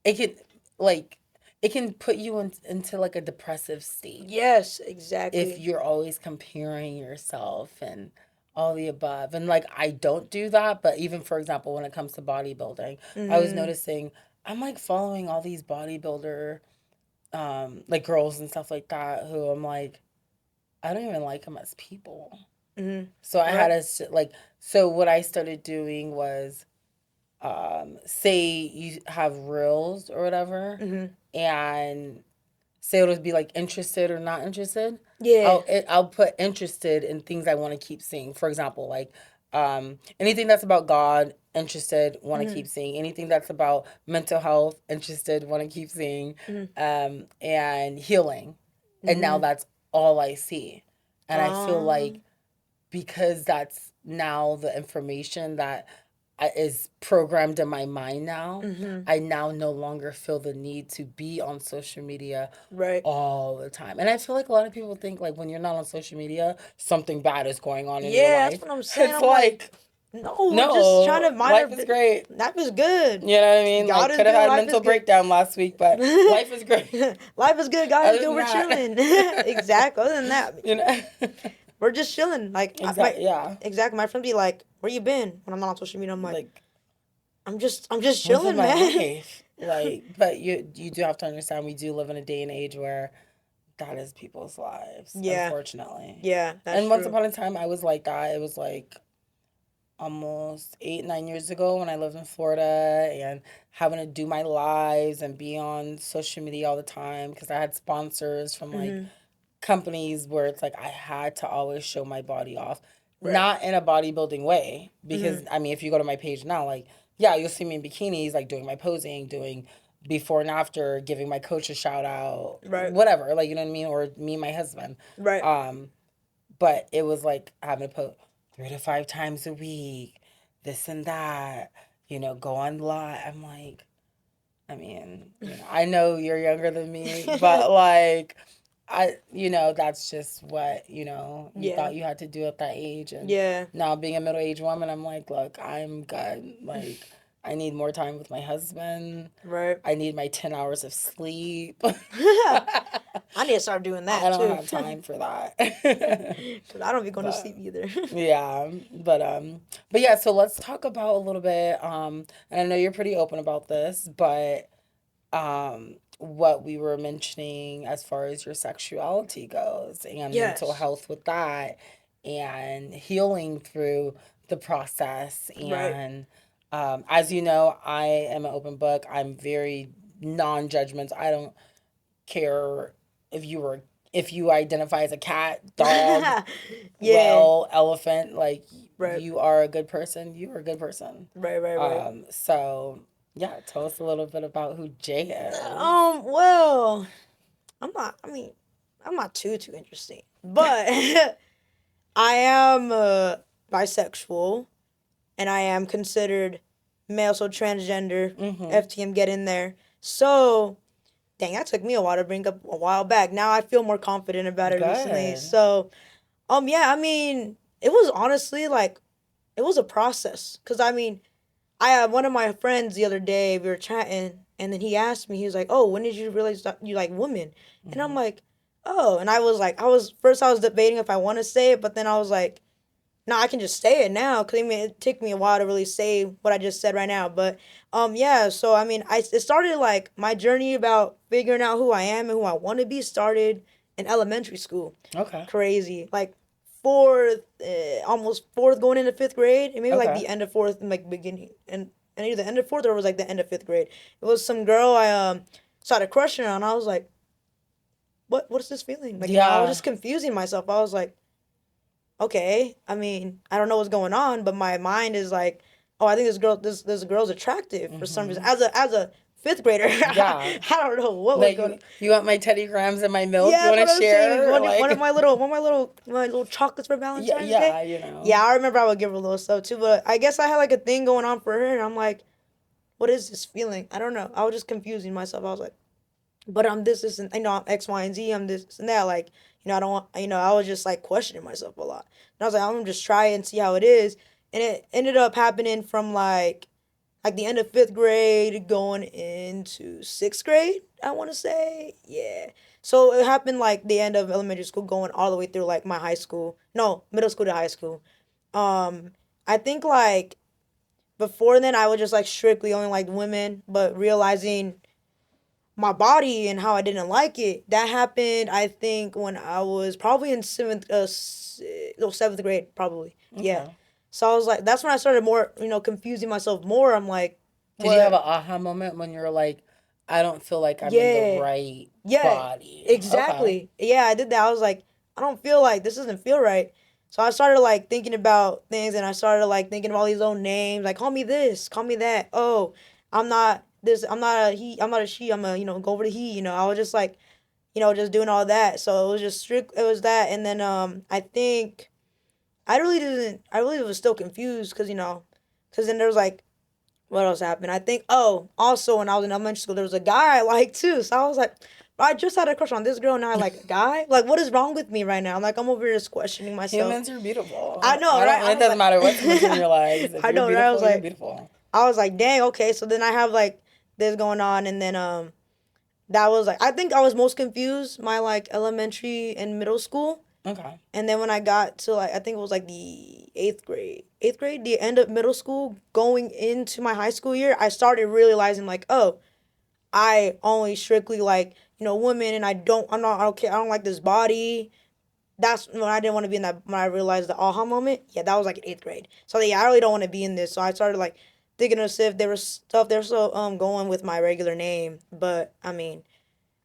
it can like it can put you into like a depressive state Yes. if Exactly. you're always comparing yourself and all the above. And like I don't do that, but even for example when it comes to bodybuilding, I was Mhm. noticing I'm like following all these bodybuilder like girls and stuff like that who I'm like I don't even like them as people. Mhm. So I had Right. to like so what I started doing was say you have reels or whatever Mhm. and say it'll be like interested or not interested. Yeah. I'll put interested in things I want to keep seeing. For example, like anything that's about God, interested, want to keep Mhm. seeing. Anything that's about mental health, interested, want to keep seeing, Mhm. and healing. And now Mhm. that's all I see. And I feel like Um. because that's now the information that is programmed in my mind now, Mhm. I now no longer feel the need to be on social media Right. all the time. And I feel like a lot of people think like when you're not on social media, something bad is going on in your Yeah, that's life. what I'm saying. It's I'm like, like, no, we're just trying no, to mind our life is business. great. Life is good. You know what I mean? God Like is could have good. had a Life is mental good. breakdown last week, but life is great. Life is good. God is Other good. than We're that, chilling. Exactly. Other than that, you know. we're just chilling. Like my Exactly, yeah. exactly. My friend be like, "Where you been?" When I'm not on social media, I'm like, Like I'm just living chilling, my man." life. Like, but you do have to understand we do live in a day and age where that is people's lives, Yeah. unfortunately. Yeah. That's And once true. upon a time, I was like that. It was like almost 8, 9 years ago when I lived in Florida and having to do my lives and be on social media all the time because I had sponsors from like Mhm. companies where it's like I had to always show my body off, Right. not in a bodybuilding way. Because Mhm. I mean, if you go to my page now, like, yeah, you'll see me in bikinis, like doing my posing, doing before and after, giving my coach a shout out, Right. whatever, like, you know what I mean? Or me and my husband. Right. Um, but it was like having to post 3 to 5 times a week, this and that, go on live. I'm like, I mean, I know you're younger than me, but like, that's just what, you Yeah. thought you had to do at that age. And Yeah. now being a middle aged woman, I'm like, look, I'm good. Like, I need more time with my husband. Right. I need my 10 hours of sleep. I need to start doing that I don't too. have time for that. Because I don't be going to But sleep either. yeah, but yeah, so let's talk about a little bit, and I know you're pretty open about this, but what we were mentioning as far as your sexuality goes and mental Yes. health with that and healing through the process. Right. And as you know, I am an open book. I'm very non-judgmental. I don't care if you were if you identify as a cat, dog, Yeah. whale, elephant, like Right. you are a good person, you are a good person. Right. Right. Right. So yeah, tell us a little bit about who Jay is. Well, I'm not. I mean, I'm not too interesting, but I am bisexual, and I am considered male, so transgender. Mm-hmm. FTM, get in there. So, dang, that took me a while to bring up a while back. Now I feel more confident about it recently. Good. So, yeah, I mean, it was honestly like it was a process. Cause I mean, I had one of my friends the other day. We were chatting, and then he asked me. He was like, "Oh, when did you realize that you like women?" And I'm Mm-hmm. like, "Oh," and I was like, I was debating if I want to say it, but then I was like, "No, I can just say it now." Cause I mean, it took me a while to really say what I just said right now. But yeah. So I mean, it started like my journey about figuring out who I am and who I want to be started in elementary school. Okay. Crazy, like fourth, almost fourth, going into fifth grade, and maybe like Okay. the end of fourth and like beginning and either the end of fourth or it was like the end of fifth grade. It was some girl I started crushing on. I was like, what is this feeling? Like, I was Yeah. just confusing myself. I was like, okay, I mean, I don't know what's going on, but my mind is like, oh, I think this girl's attractive for some reason. Mm-hmm. As a fifth grader, Yeah. I don't know what was Like going on. you want my Teddy Grahams and my milk? You Yeah, that's want what to I'm saying. share? One of Like, my little chocolates for yeah, Valentine's Day. yeah, you know. Yeah, I remember I would give her a little stuff too, but I guess I had like a thing going on for her, and I'm like, what is this feeling? I don't know. I was just confusing myself. I was like, but I'm this, and I'm X, Y, and Z. I'm this and that. Like, I don't want. I was just like questioning myself a lot, and I was like, I'm gonna just try and see how it is, and it ended up happening from like the end of fifth grade going into sixth grade, I want to say. Yeah. So it happened like the end of elementary school going all the way through like my high school. No, middle school to high school. Um, I think like before then I was just like strictly only like women, but realizing my body and how I didn't like it, that happened I think when I was probably in seventh grade probably. Yeah. Okay. So I was like, that's when I started more, confusing myself more. I'm like, Did you have an what? aha moment when you're like, I don't feel like I'm in the Yeah, right yeah, body? Okay. exactly. Yeah, I did that. I was like, I don't feel like this doesn't feel right. So I started like thinking about things, and I started like thinking of all these old names, like call me this, call me that. Oh, I'm not this. I'm not a he. I'm not a she. I'm a go over to he. I was just like just doing all that. So it was just strict. It was that, and then I think I really didn't. I really was still confused because because then there was like what else happened? I think, oh, also when I was in elementary school, there was a guy I liked too. So I was like, I just had a crush on this girl, now I like a guy. Like, what is wrong with me right now? Like, I'm over here just questioning myself. Humans are beautiful. I know, I right? don't. I It was doesn't like, matter what's going through your lives. If I you're know, right? beautiful, you're beautiful. I was like, dang, okay. So then I have like this going on, and then that was like, I think I was most confused my like elementary and middle school. Okay. And then when I got to like I think it was like the eighth grade, the end of middle school, going into my high school year, I started realizing like, oh, I only strictly like women, and I'm not okay. I don't like this body. That's when I didn't want to be in that. When I realized the aha moment, yeah, that was like in eighth grade. So yeah, I really don't want to be in this. So I started like thinking of if there was stuff they're still going with my regular name, but I mean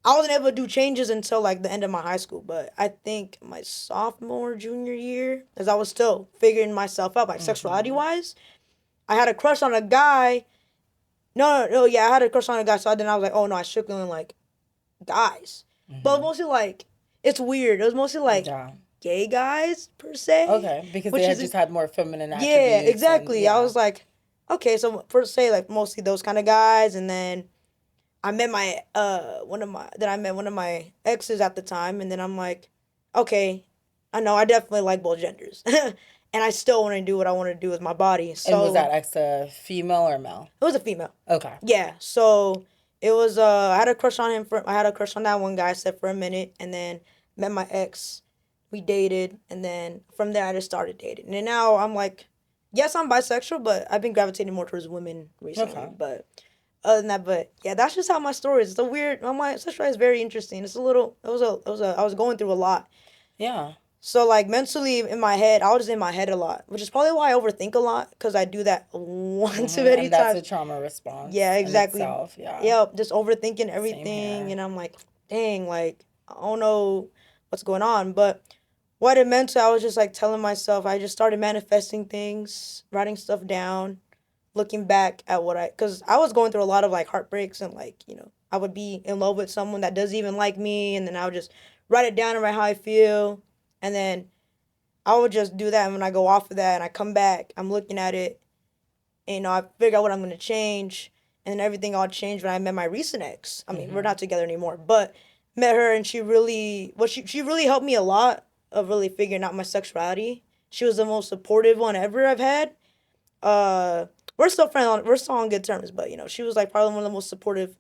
I wasn't able to do changes until like the end of my high school, but I think my sophomore, junior year, as I was still figuring myself out, like sexuality Mm-hmm. wise, I had a crush on a guy. No, no, no, yeah, I had a crush on a guy, so then I was like, oh no, I strictly only like guys. But it was Mm-hmm. mostly like, it's weird. It was mostly like Yeah. gay guys, per se, Okay. Because they which had is, just had more feminine yeah, attributes and exactly. I yeah. was like, okay, so per se, like mostly those kind of guys, and then I met I met one of my exes at the time, and then I'm like, okay, I know I definitely like both genders, and I still want to do what I want to do with my body. And was So that ex a female or male? it was a female. Okay. Yeah. So it was I had a crush on him for I had a crush on that one guy I said for a minute, and then met my ex. We dated, and then from there I just started dating. And then now I'm like, yes, I'm bisexual, but I've been gravitating more towards women recently. Okay. But other than that, but yeah, that's just how my story is. It's a weird. My sexuality is very interesting. It's a little. It was a. I was going through a lot. Yeah. So like mentally in my head, I was in my head a lot, which is probably why I overthink a lot because I do that one too many And that's a times. trauma response Yeah, in exactly. itself. Yeah. Yeah, just overthinking Same everything, here. and I'm like, dang, like I don't know what's going on. But what it meant to, I was just like telling myself, I just started manifesting things, writing stuff down, looking back at cause I was going through a lot of like heartbreaks and like I would be in love with someone that doesn't even like me, and then I would just write it down and write how I feel, and then I would just do that. And when I go off of that and I come back, I'm looking at it, and I figure out what I'm gonna change, and then everything all changed when I met my recent ex. I mean, we're not together anymore, but met her, and she really helped me a lot of really figuring out my sexuality. She was the most supportive one ever I've had. Uh, we're still friends. We're still on good terms, but she was like probably one of the most supportive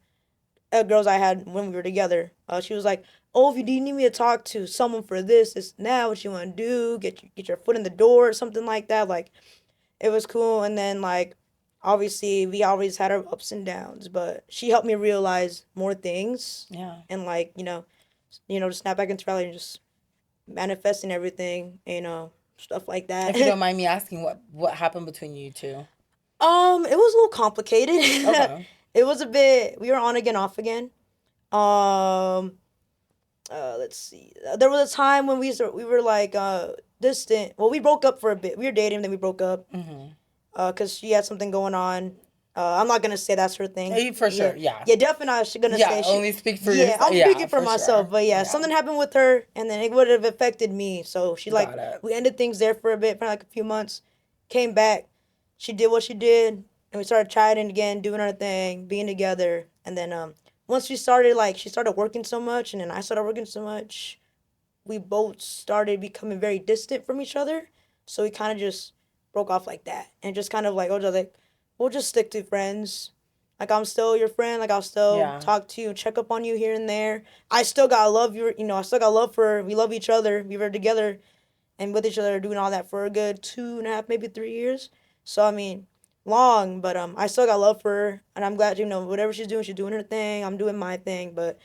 girls I had when we were together. She was like, "Oh, if you need me to talk to someone for this now, what you want to do, get your foot in the door, or something like that." Like it was cool. And then like obviously we always had our ups and downs, but she helped me realize more things. Yeah. And like to snap back into reality and just manifesting everything, stuff like that. If you don't mind me asking, what happened between you two? It was a little complicated. Okay. It was a bit. We were on again, off again. Um, let's see. There was a time when we were like distant. Well, we broke up for a bit. We were dating, then we broke up. Cause she had something going on. I'm not gonna say that's her thing. For sure. Yeah. Yeah, definitely not gonna say. Yeah. Only speak for Yeah, yourself. I'm Yeah, speaking for myself. sure. But yeah, something happened with her, and then it would have affected me. So she like Got it. we ended things there for a bit, for like a few months. Came back. She did what she did, and we started chatting again, doing our thing, being together. And then once she started working so much, and then I started working so much, we both started becoming very distant from each other. So we kind of just broke off like that, and just kind of like, oh, like we'll just stick to friends. Like I'm still your friend. Like I'll still talk to you, check up on you here and there. I still got love you. I still got love for her. We love each other. We were together and with each other, doing all that for a good 2.5, maybe 3 years. So I mean, long, but I still got love for her, and I'm glad whatever she's doing her thing. I'm doing my thing, but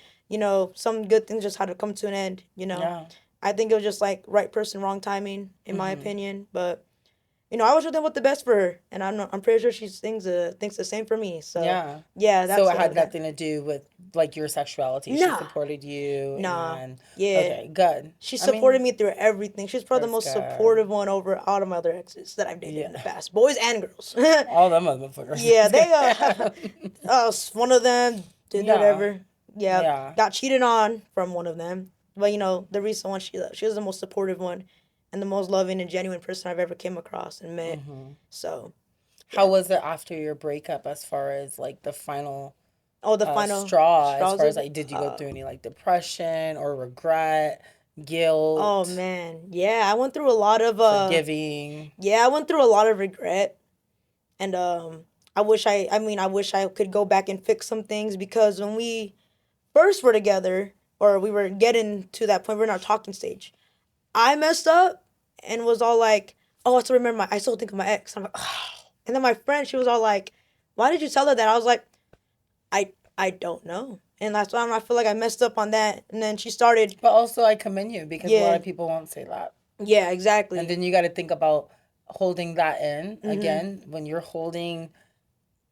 some good things just had to come to an end. Yeah. I think it was just like right person, wrong timing, in my opinion. But I wish them what the best for her, and I'm pretty sure she thinks the same for me. So yeah, that's so it had nothing to do with like your sexuality. Nah. She supported you. Nah. And Yeah. okay, good. She supported me through everything. She's probably the most That's good. supportive one over all of my other exes that I've dated in the past, boys and girls. All them motherfuckers. Yeah, they one of them did whatever. Yeah, got cheated on from one of them. But the recent one, she was the most supportive one, and the most loving and genuine person I've ever came across and met. So, how was it after your breakup, as far as like the final? Oh, the final straw. As far as like, did you go through any like depression or regret, guilt? Oh man, yeah, I went through a lot of forgiving. Yeah, I went through a lot of regret, and I wish I could go back and fix some things, because when we first were together, or we were getting to that point, we're in our talking stage, I messed up and was all like, "Oh, I still remember I still think of my ex." I'm like, "Oh," and then my friend, she was all like, "Why did you tell her that?" I was like, I don't know. And that's why I feel like I messed up on that. And then she started. But also, I commend you, because a lot of people won't say that. Yeah, exactly. And then you got to think about holding that in. Again, when you're holding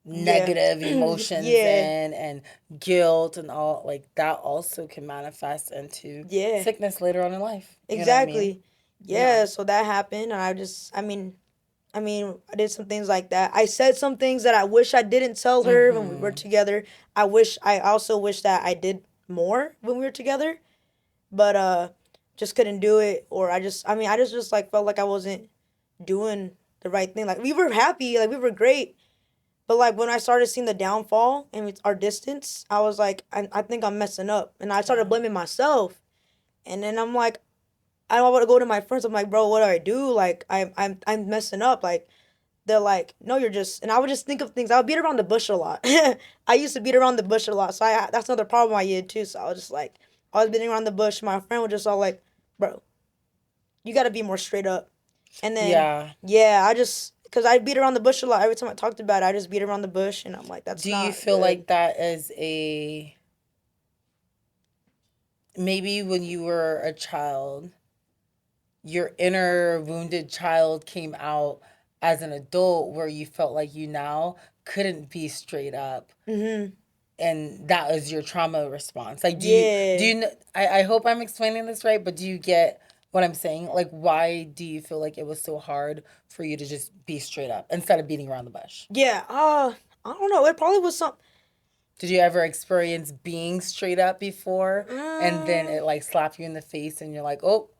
negative emotions in, and guilt and all, like that also can manifest into sickness later on in life. Exactly. Yeah, so that happened. And I did some things like that. I said some things that I wish I didn't tell her when we were together. I also wish that I did more when we were together, but just couldn't do it. Or I just like felt like I wasn't doing the right thing. Like we were happy, like we were great, but like when I started seeing the downfall and our distance, I was like, I think I'm messing up, and I started blaming myself, and then I'm like, I don't want to go to my friends. I'm like, bro, what do I do? Like, I'm messing up. Like, they're like, no, you're just, and I would just think of things. I would beat around the bush a lot. I used to beat around the bush a lot. So that's another problem I did too. So I was just like, I was beating around the bush. My friend was just all like, bro, you got to be more straight up. And then, Yeah. yeah, I just, because I beat around the bush a lot. Every time I talked about it, I just beat around the bush. And I'm like, that's Do you not feel good. like that is a maybe when you were a child, your inner wounded child came out as an adult where you felt like you now couldn't be straight up Mm-hmm. and that was your trauma response? Like, do Yeah. you I hope I'm explaining this right, but do you get what I'm saying? Like, why do you feel like it was so hard for you to just be straight up instead of beating around the bush? Yeah. I don't know. It probably was some. Did you ever experience being straight up before and then Mm, it like slapped you in the face and you're like, oh,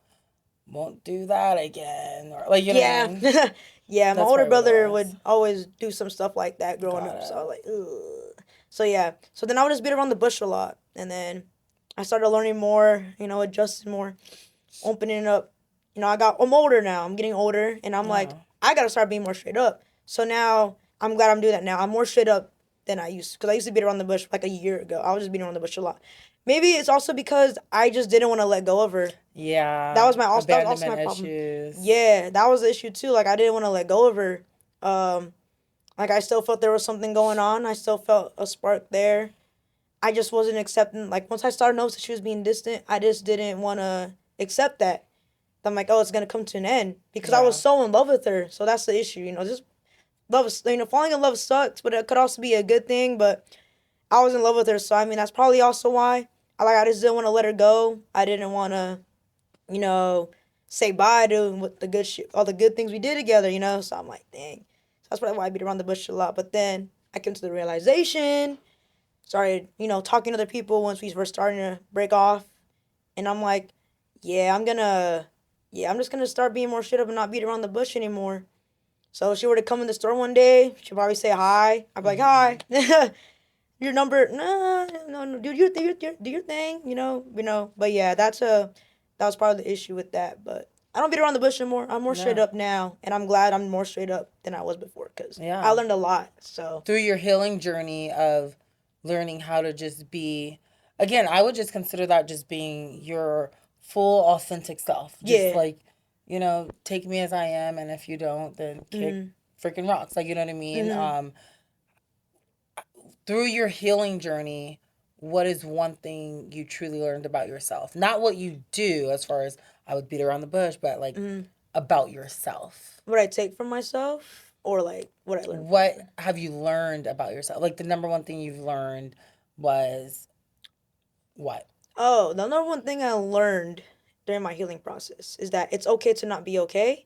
won't do that again? Or like, you know what I yeah. mean? Yeah. My That's older probably what it brother was. would always do some stuff like that growing Got up. So I it. was like, ugh. So yeah. So then I would just beat around the bush a lot. And then I started learning more, adjusting more, opening up. I'm older now. I'm getting older. And I'm like, Yeah. I got to start being more straight up. So now I'm glad I'm doing that now. I'm more straight up than I used to. Because I used to beat around the bush like a year ago. I was just beating around the bush a lot. Maybe it's also because I just didn't want to let go of her. Yeah. That was also my Abandonment problem. issues. Yeah, that was the issue too. Like I didn't want to let go of her. Um, like I still felt there was something going on. I still felt a spark there. I just wasn't accepting. Like once I started noticing she was being distant, I just didn't want to accept that. I'm like, oh, it's gonna come to an end because I was Yeah. so in love with her. So that's the issue. Just love. Falling in love sucks, but it could also be a good thing. But I was in love with her, so I mean that's probably also why. I just didn't want to let her go. I didn't want to you know, say bye to what the good shit, all the good things we did together. So I'm like, dang. So that's probably why I beat around the bush a lot. But then I came to the realization, started, talking to other people once we were starting to break off. And I'm like, yeah, I'm just gonna start being more shit up and not beat around the bush anymore. So if she were to come in the store one day, she'd probably say hi. I'd be like, Hmm. hi. Your number, no, no, no, do your thing, But yeah, that was part of the issue with that. But I don't beat around the bush anymore. I'm more straight Yeah. up now, and I'm glad I'm more straight up than I was before because I Yeah. learned a lot. So Through your healing journey of learning how to just be, again, I would just consider that just being your full authentic self. Just yeah, like, take me as I am, and if you don't, then kick mm-hmm, freaking rocks. Like, you know what I mean? mm-hmm. Through your healing journey, what is one thing you truly learned about yourself? Not what you do, as far as I would beat around the bush, but like Mm-hmm. about yourself. What I take from myself, or like what I learned from What her. have you learned about yourself? Like the number one thing you've learned was what? Oh, the number one thing I learned during my healing process is that it's okay to not be okay.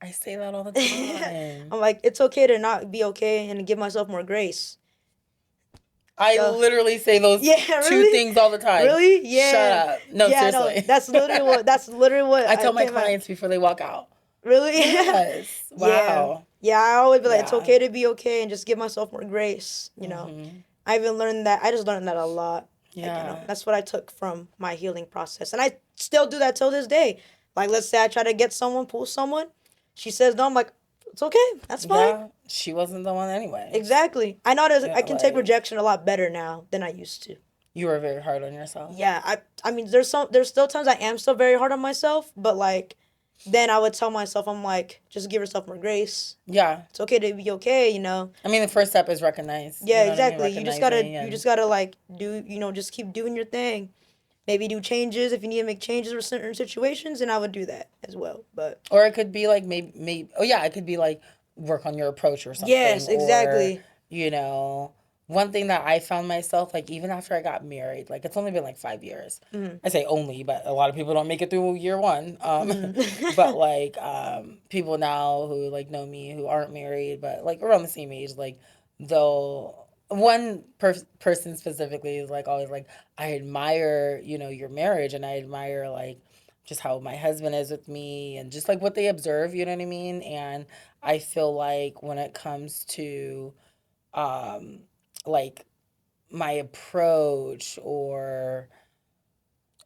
I say that all the I'm time. like, it's okay to not be okay and to give myself more grace. I So literally say those yeah, two really? things all the time. Really? Shut Yeah. up. No, Yeah, no, seriously. that's literally what I I tell my came at. clients before they walk out. Really? Yes. Yeah. Wow. Yeah, I always be like, it's Yeah. okay to be okay and just give myself more grace. Mhm. I even learned that, I just learned that a lot. Like, Yeah. that's what I took from my healing process. And I still do that till this day. Like, let's say I try to get someone, pull someone. She says no, I'm like, it's okay. That's fine. Yeah. She wasn't the one anyways. Exactly. I know that Yeah, I can take like rejection a lot better now than I used to. you were very hard on yourself. Yeah, I mean there's still times I am still very hard on myself, but like then I would tell myself I'm like just give yourself more grace. Yeah. It's okay to be okay. I mean, the first step is recognize. Yeah, You know what I mean? exactly. Recognizing You and just gotta like do just keep doing your thing. Maybe do changes if you need to make changes for certain situations, and I would do that as well. But or it could be like maybe oh yeah, it could be like work on your approach or something yes, or exactly. you know one thing that I found myself like even after I got married, like it's only been like 5 years. Mhm. I say only, but a lot of people don't make it through year one. But Mhm. like people now who like know me who aren't married but like around the same age, like they'll person specifically is like always like I admire your marriage and I admire like just how my husband is with me and just like what they observe, you know what I mean? And I feel like when it comes to um like my approach or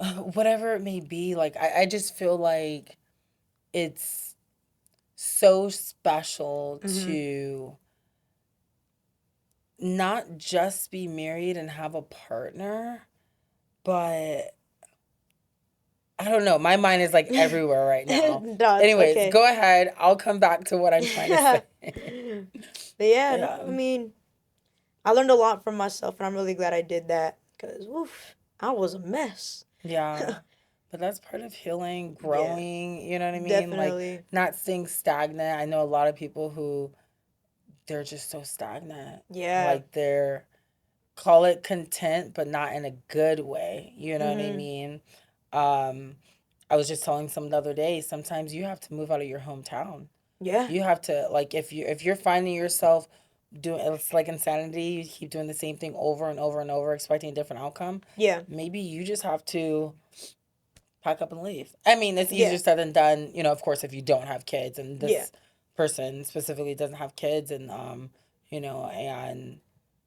whatever it may be, like I just feel like it's so special Mm-hmm. to not just be married and have a partner, but I don't know. My mind is like everywhere right now. No, it's Anyways, okay. go ahead. I'll come back to what I'm trying to say. But yeah, no, Yeah. I mean, I learned a lot from myself, and I'm really glad I did that because, woof, I was a mess. Yeah. But that's part of healing, Yeah, growing, you know what I mean? Like definitely. not staying stagnant. I know a lot of people who they're just so stagnant. Yeah. Like they're call it content, but not in a good way. You know what I Mhm. mean? Um, I was just telling someone the other day, sometimes you have to move out of your hometown. Yeah. You have to like if you're finding yourself doing it's like insanity, you keep doing the same thing over and over and over, expecting a different outcome. Yeah. Maybe you just have to pack up and leave. I mean, it's easier Yeah. said than done, of course, if you don't have kids and Yeah. this person specifically doesn't have kids and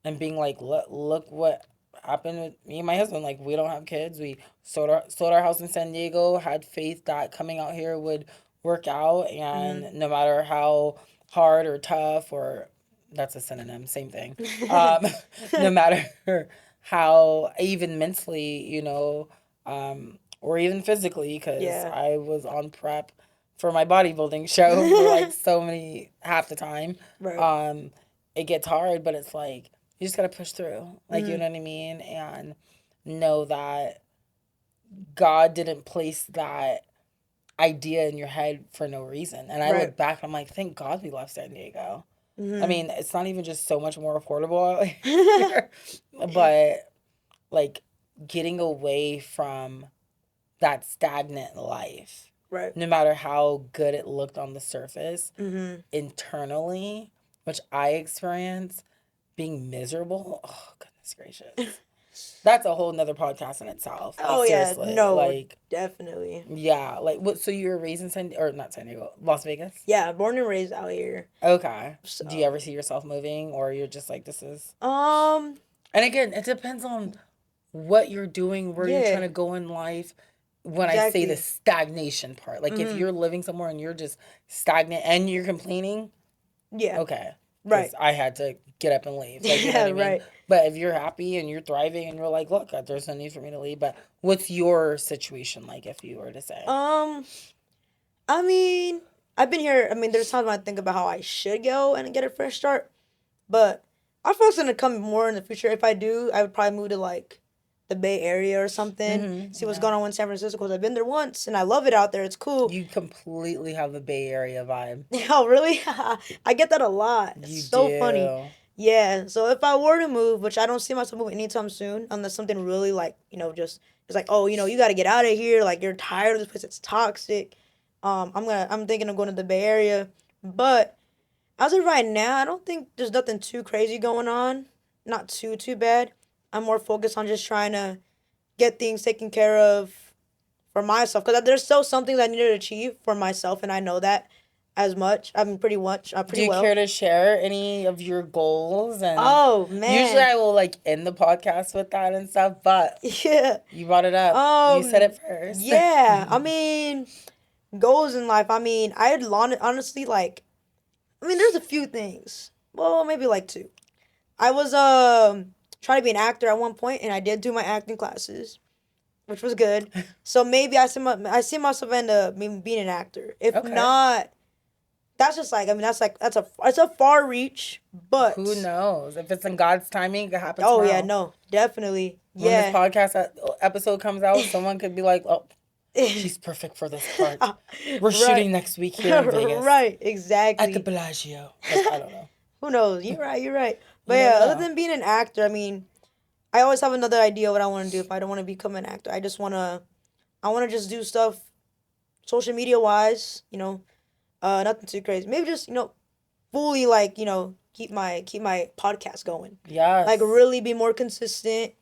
and being like, look what happened with me and my husband. Like, we don't have kids. We sold our house in San Diego, had faith that coming out here would work out, Mhm. and no matter how hard or tough or that's a synonym, same thing. Um, no matter how even mentally, or even physically, because Yeah. I was on prep for my bodybuilding show for like so many half the time. Right. Um, it gets hard, but it's like you just gotta push through, like you Mhm. know what I mean, and know that God didn't place that idea in your head for no reason. And I Right. look back, I'm like, thank God we left San Diego. I Mhm. mean, it's not even just so much more affordable out here, but like getting away from that stagnant life, Right. no matter how good it looked on the surface, Mhm. internally, which I experienced being miserable. Oh, goodness gracious. That's a whole nother podcast in itself. Like, Oh yeah. seriously. No. Like, Definitely. yeah. Like, what? So you were raised in or not San Diego, Las Vegas? Yeah. Born and raised out here. Okay. Do you So. ever see yourself moving or you're just like, this is. Um. And again, it depends on what you're doing, where you're trying Yeah. to go in life. When I say the Exactly. stagnation part, like if Mhm. you're living somewhere and you're just stagnant and you're complaining, Yeah. okay, because Right. I had to get up and leave, like you know what Yeah. I mean. Right. But if you're happy and you're thriving and you're like, look, there's no need for me to leave. But what's your situation like, if you were to say? Um. I mean, I've been here. I mean, there's times when I think about how I should go and get a fresh start, but I feel it's gonna come more in the future. If I do, I would probably move to like the Bay Area or something. See what's Yeah, going on in San Francisco because I've been there once and I love it out there. It's cool. you completely have the Bay Area vibe. Oh, really? I get that a lot. It's You so funny. do. Yeah. So if I were to move, which I don't see myself moving anytime soon, unless something really like just it's like, oh, you got to get out of here. Like you're tired of this place. It's toxic. I'm thinking of going to the Bay Area, but as of right now, I don't think there's nothing too crazy going on. Not too bad. I'm more focused on just trying to get things taken care of for myself because there's still some things I need to achieve for myself, and I know that as much. I mean, Do pretty you well. care to share any of your goals? And Oh usually man, I will like end the podcast with that and stuff, but yeah. you brought it up. You said Um, it first. yeah. I mean, goals in life. I mean, honestly like. I mean, there's a few things. Well, maybe like two. I was trying to be an actor at one point, and I did do my acting classes, which was good. So maybe I see myself end up being an actor. If Okay. not, that's just like I mean that's a far reach, Who but knows? If it's in God's timing, it could happen oh yeah, tomorrow. no, definitely, When this yeah. podcast episode comes out, someone could be like, "Oh, she's perfect for this part. We're Right, shooting next week here in Vegas right, at the exactly. Bellagio." Like, I don't know. Who knows? You're right. You're right. But You never yeah, other know. than being an actor, I mean, I always have another idea what I want to do if I don't want to become an actor. I want to just do stuff social media wise, nothing too crazy. Maybe just, fully like, keep my podcast going. Like Yes. really be more consistent,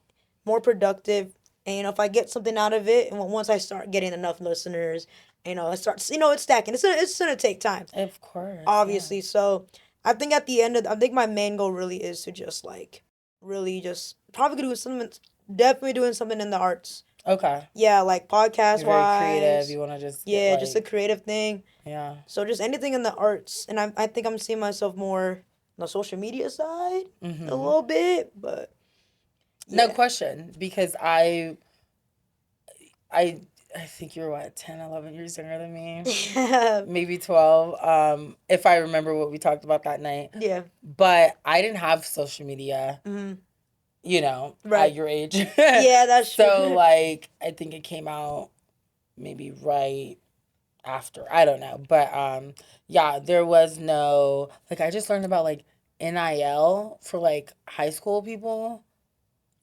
more productive. And if I get something out of it and once I start getting enough listeners, it starts, it's stacking. It's gonna take time, Of course. Yeah. obviously. So I think at the end of I think my main goal really is to just like really just probably doing something definitely doing something in the arts. Okay. Yeah, like podcast You're very creative. wise. You want to just get Yeah, just a like, creative thing. yeah. So just anything in the arts, and I think I'm seeing myself more on the social media side a Mm-hmm. little bit, but No yeah. question, because I I think you're what, 10, 11 years younger than me, maybe 12. If I remember what we talked about that night. Yeah. But I didn't have social media, Hmm. at Right. your age. Yeah, that's true. So like I think it came out maybe right after. I don't know. But yeah, there was no, like, I just learned about like NIL for like high school people.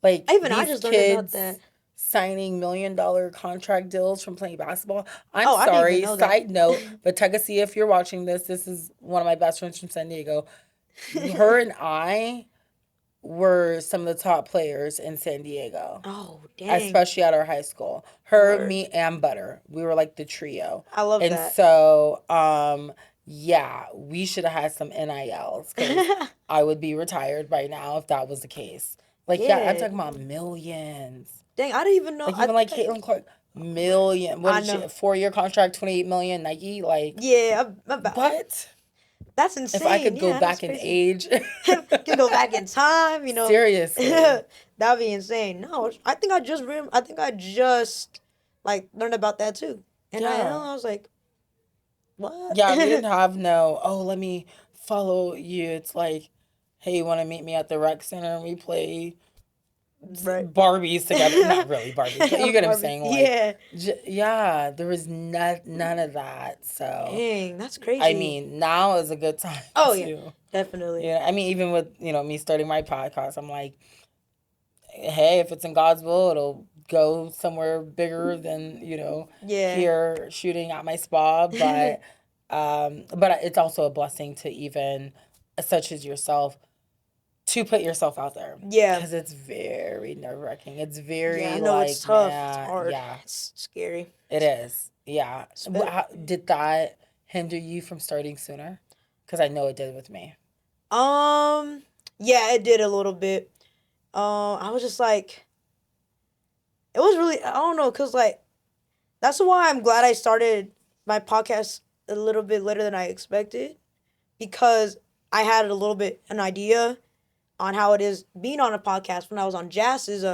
Like Even I these just learned about kids that. signing $1 million contract deals from playing basketball. I'm Oh, I didn't even sorry, know that. side note, but Tegacia, if you're watching this is one of my best friends from San Diego. Her and I were some of the top players in San Diego, Oh, dang. especially at our high school. Her, Word. me, and Butter. We were like the trio. I love And that. so, yeah, we should have had some NILs because I would be retired by now if that was the case. Like, yeah, I'm Yeah. talking about millions. Dang, I didn't even know. Like, even like Caitlin Clark, million. What I did she, know. 4-year contract, 28 million, Nike? Like, Yeah, what? that's If I insane. could go Yeah, that's back in crazy. age. Can go back in time, Seriously. That'd be insane. No, I think I just like learned about that too. And Yeah. I was like, what? Yeah, we didn't have no, oh, let me follow you. It's like, hey, you want to meet me at the rec center and we play Right. Barbies together? Not really Barbies, but you get what I'm Barbie. saying. Like, Yeah. yeah, there was none of that. So, Dang, that's I crazy. mean, now is a good time Oh yeah, to, definitely. yeah. I mean, even with, me starting my podcast, I'm like, hey, if it's in God's will, it'll go somewhere bigger than, Yeah. here shooting at my spa. But it's also a blessing to even, such as yourself, to put yourself out there Yeah. because it's very nerve wracking. It's Yeah, I very know it's like, tough. It's man, hard. yeah, It's scary. it is. Yeah. Did that hinder you from starting sooner? Because I know it did with me. Um, yeah, it did a little bit. I was just like, it was really, I don't know, cause like that's why I'm glad I started my podcast a little bit later than I expected, because I had a little bit an idea on how it is being on a podcast when I was on Jazz's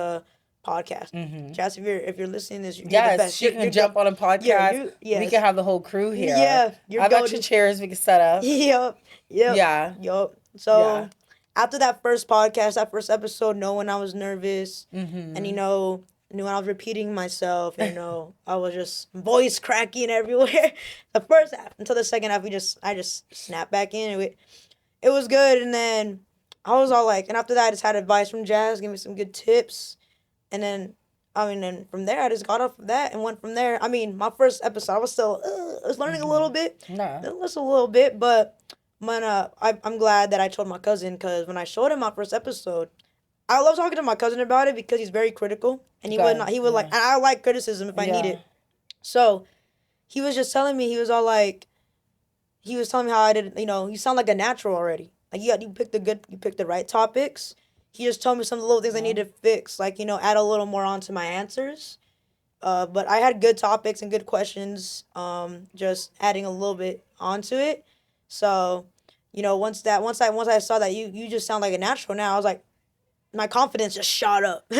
podcast. Mm-hmm. Jazz, if you're listening to this, you're the Yes, best. she can jump Go, on a yeah, podcast. you We yes, can have the whole crew here. yeah, you're How about your golden. chairs we can set up? Yep, yep, Yeah. yep. Yeah. So after that first podcast, that first episode, knowing I was nervous, and Mm-hmm. knew I was repeating myself, and I was just voice cracking everywhere. The first half until the second half, I just snapped back in. It was good, and then I was all like, and after that, I just had advice from Jazz, give me some good tips, and then. Then from there, I just got off of that and went from there. I mean, my first episode, I was still, I was learning a little bit, No. just a little bit, but when I'm glad that I told my cousin, because when I showed him my first episode, I love talking to my cousin about it because he's very critical, and Good. he would like, Yeah. and I like criticism if I need Yeah. it. So he was just telling me, he was all like, he was telling me how I did, you sound like a natural already. Like you picked the right topics. He just told me some of the little things I Yeah. need to fix, like add a little more onto my answers. But I had good topics and good questions. Just adding a little bit onto it. So, once I saw that you just sound like a natural now, I was like, my confidence just shot up.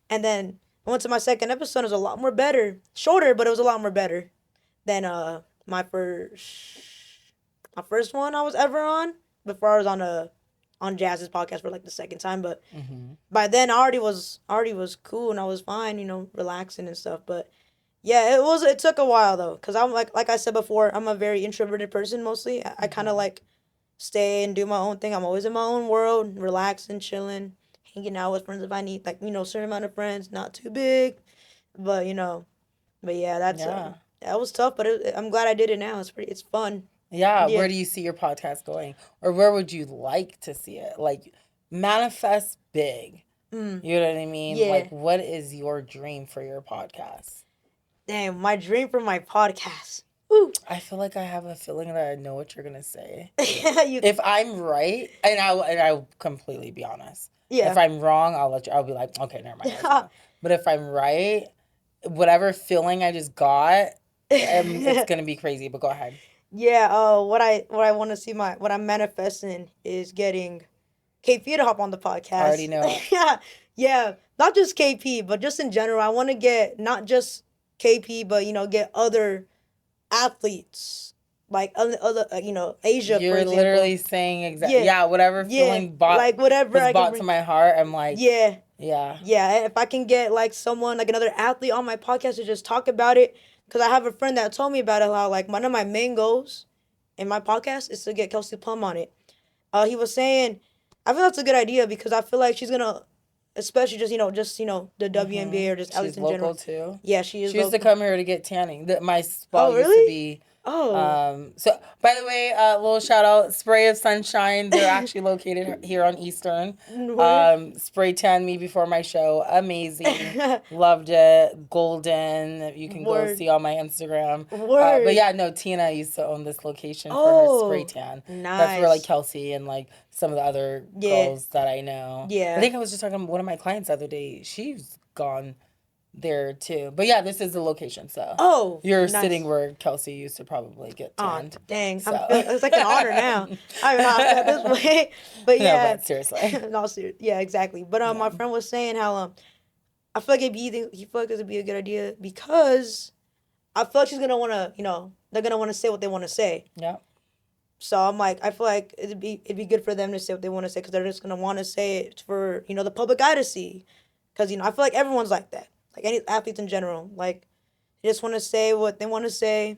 And then I went to my second episode. It was a lot more better, shorter, but it was a lot more better than my first one I was ever on before I was on Jazz's podcast for like the second time. But Mm-hmm. by then I already was cool and I was fine, relaxing and stuff. But yeah, it took a while though, cause I'm like I said before, I'm a very introverted person mostly. I kind of like stay and do my own thing. I'm always in my own world, relaxing, chilling, hanging out with friends if I need, like certain amount of friends, not too big, but but yeah, Yeah. that was tough, but I'm glad I did it now. It's fun. Yeah. Yeah. Where do you see your podcast going? Or where would you like to see it? Like, manifest big. Mm, You know what I mean? yeah. Like, what is your dream for your podcast? Damn, my dream for my podcast. Woo. I feel like I have a feeling that I know what you're gonna say. You, If I'm right, and I'll completely be honest. yeah. If I'm wrong, I'll be like, okay, never mind. But if I'm right, whatever feeling I just got, it's gonna be crazy. But go ahead. Yeah, what I want to see what I'm manifesting is getting KP to hop on the I already podcast. know it. Yeah, yeah, not just KP, but just in general. I want to get not just KP, but get other athletes like Asia, for You're example. literally saying Yeah, yeah, whatever yeah, feeling like whatever was I can brought to bring. my heart. I'm like, Yeah, yeah, yeah, and if I can get like someone like another athlete on my podcast to just talk about it, because I have a friend that told me about it. How like one of my main goals in my podcast is to get Kelsey Plum on it. He was saying, I feel that's a good idea because I feel like she's gonna, especially just the WNBA or just she's athletes in general. local too. Yeah, she is She used to local. come here to get tanning. My Oh, spot used to really? be. Oh. So by the way, little shout out, Spray of Sunshine. They're actually located here on Eastern. Word. Spray tan me before my show. Amazing. Loved it. Golden. You can go Word. see on my Instagram. But Word. yeah, no, Tina used to own this location for her spray Oh, tan. That's where like nice. Kelsey and like some of the other Yeah, girls that I know. I yeah. think I was just talking to one of my clients the other day. She's gone there too. But yeah, this is the location. So Oh, you're sitting nice. where Kelsey used to probably get Oh, tanned. dang. So It's like an honor now. I don't know how I feel this way. But no, yeah. but seriously, No, serious. Yeah, exactly. But yeah, my friend was saying how I feel like he feel like this would be a good idea because I feel like she's gonna wanna, they're gonna wanna say what they wanna say. yeah. So I'm like, I feel like it'd be good for them to say what they want to say because they're just gonna want to say it for the public eye to see, because I feel like everyone's like that, like any athletes in general, like they just want to say what they want to say,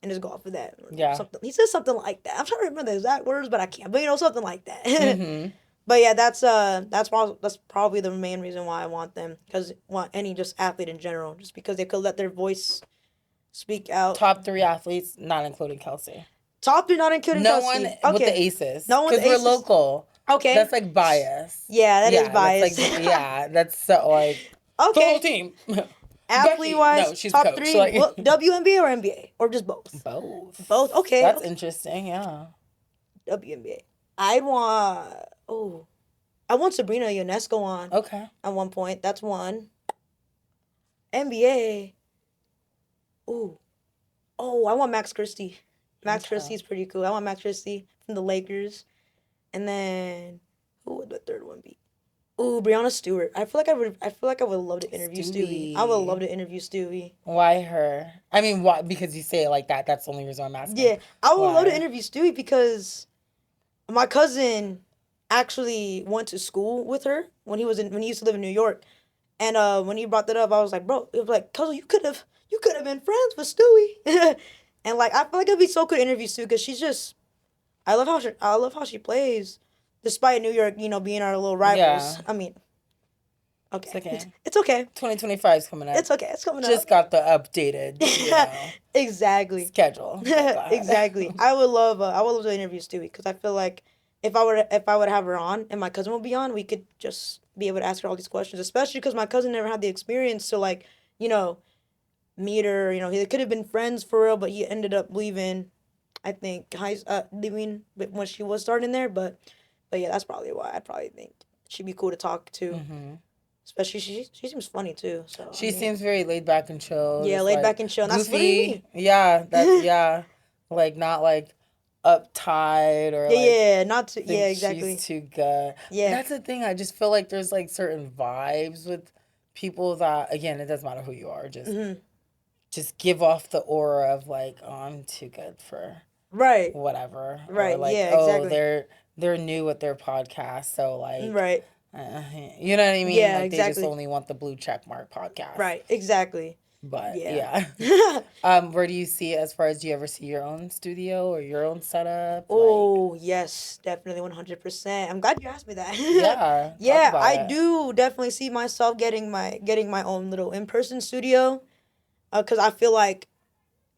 and just go off of that. Or Yeah. something he says something like that. I'm trying to remember the exact words, but I can't. But something like that. Mm-hmm. But yeah, that's probably the main reason why I want them, because I want any just athlete in general, just because they could let their voice speak out. Top three athletes, not including Kelsey. Top three, not including No one Kelsey. with the Okay. aces, No one with because the we're aces. local. Okay. That's like bias. Yeah, that is Yeah, that's biased. like yeah, that's so like the whole Okay. team. Athlete Becky, no, wise, she's the top coach. three, Like WNBA or NBA? Or just both? both. Both? Okay. That's Okay. interesting. Yeah. WNBA. I want Sabrina Ionesco on Okay. at one point. That's one. NBA. Ooh. Oh, I want Max Christie. Max Okay. Christie's pretty cool. I want Max Christie from the Lakers. And then who would the third one be? Ooh, Brianna Stewart. I feel like I would love to interview Stewie. I would love to interview Stewie. Why her? I mean, why? Because you say it like that. That's the only reason I'm asking. Yeah, I would love to Why? interview Stewie because my cousin actually went to school with her when he used to live in New York. And when he brought that up, I was like, bro, it was like, cousin, you could have been friends with Stewie. And like I feel like it'd be so cool to interview Stewie because she's just I love how she plays, despite New York, being our little rivals. Yeah. I mean, okay, It's okay. it's okay. 2025 is coming up. It's okay. It's coming Just up. got the updated, Exactly. schedule. Exactly. I would love to interview Stewie because I feel like if I would have her on and my cousin would be on, we could just be able to ask her all these questions, especially because my cousin never had the experience to like, you know, meet her. He could have been friends for real, but he ended up leaving. I think leaving when she was starting there, but yeah, that's probably why. I probably think she'd be cool to talk to, hmm especially she seems funny too. So I She mean, seems very laid back and chill. yeah, Just laid like back and chill. And that's literally goofy. me. Yeah, that's yeah. Like not like uptight or Yeah, like yeah, not to, yeah, think exactly. she's too good. But Yeah. that's the thing. I just feel like there's like certain vibes with people that again, it doesn't matter who you are. Hmm. Just give off the aura of like, oh, I'm too good for Right. whatever, or Right. like, Yeah. oh, Exactly. they're new with their podcast, so like, Right. uh, you know what I mean? Yeah. Like they just Exactly. only want the blue check mark podcast. Right. Exactly. But Yeah. yeah. Where do you see it as far as do you ever see your own studio or your own setup? Like, Oh yes, definitely 100%. I'm glad you asked me that. yeah, talk Yeah, about I it. do definitely see myself getting my own little in-person studio. Cause I feel like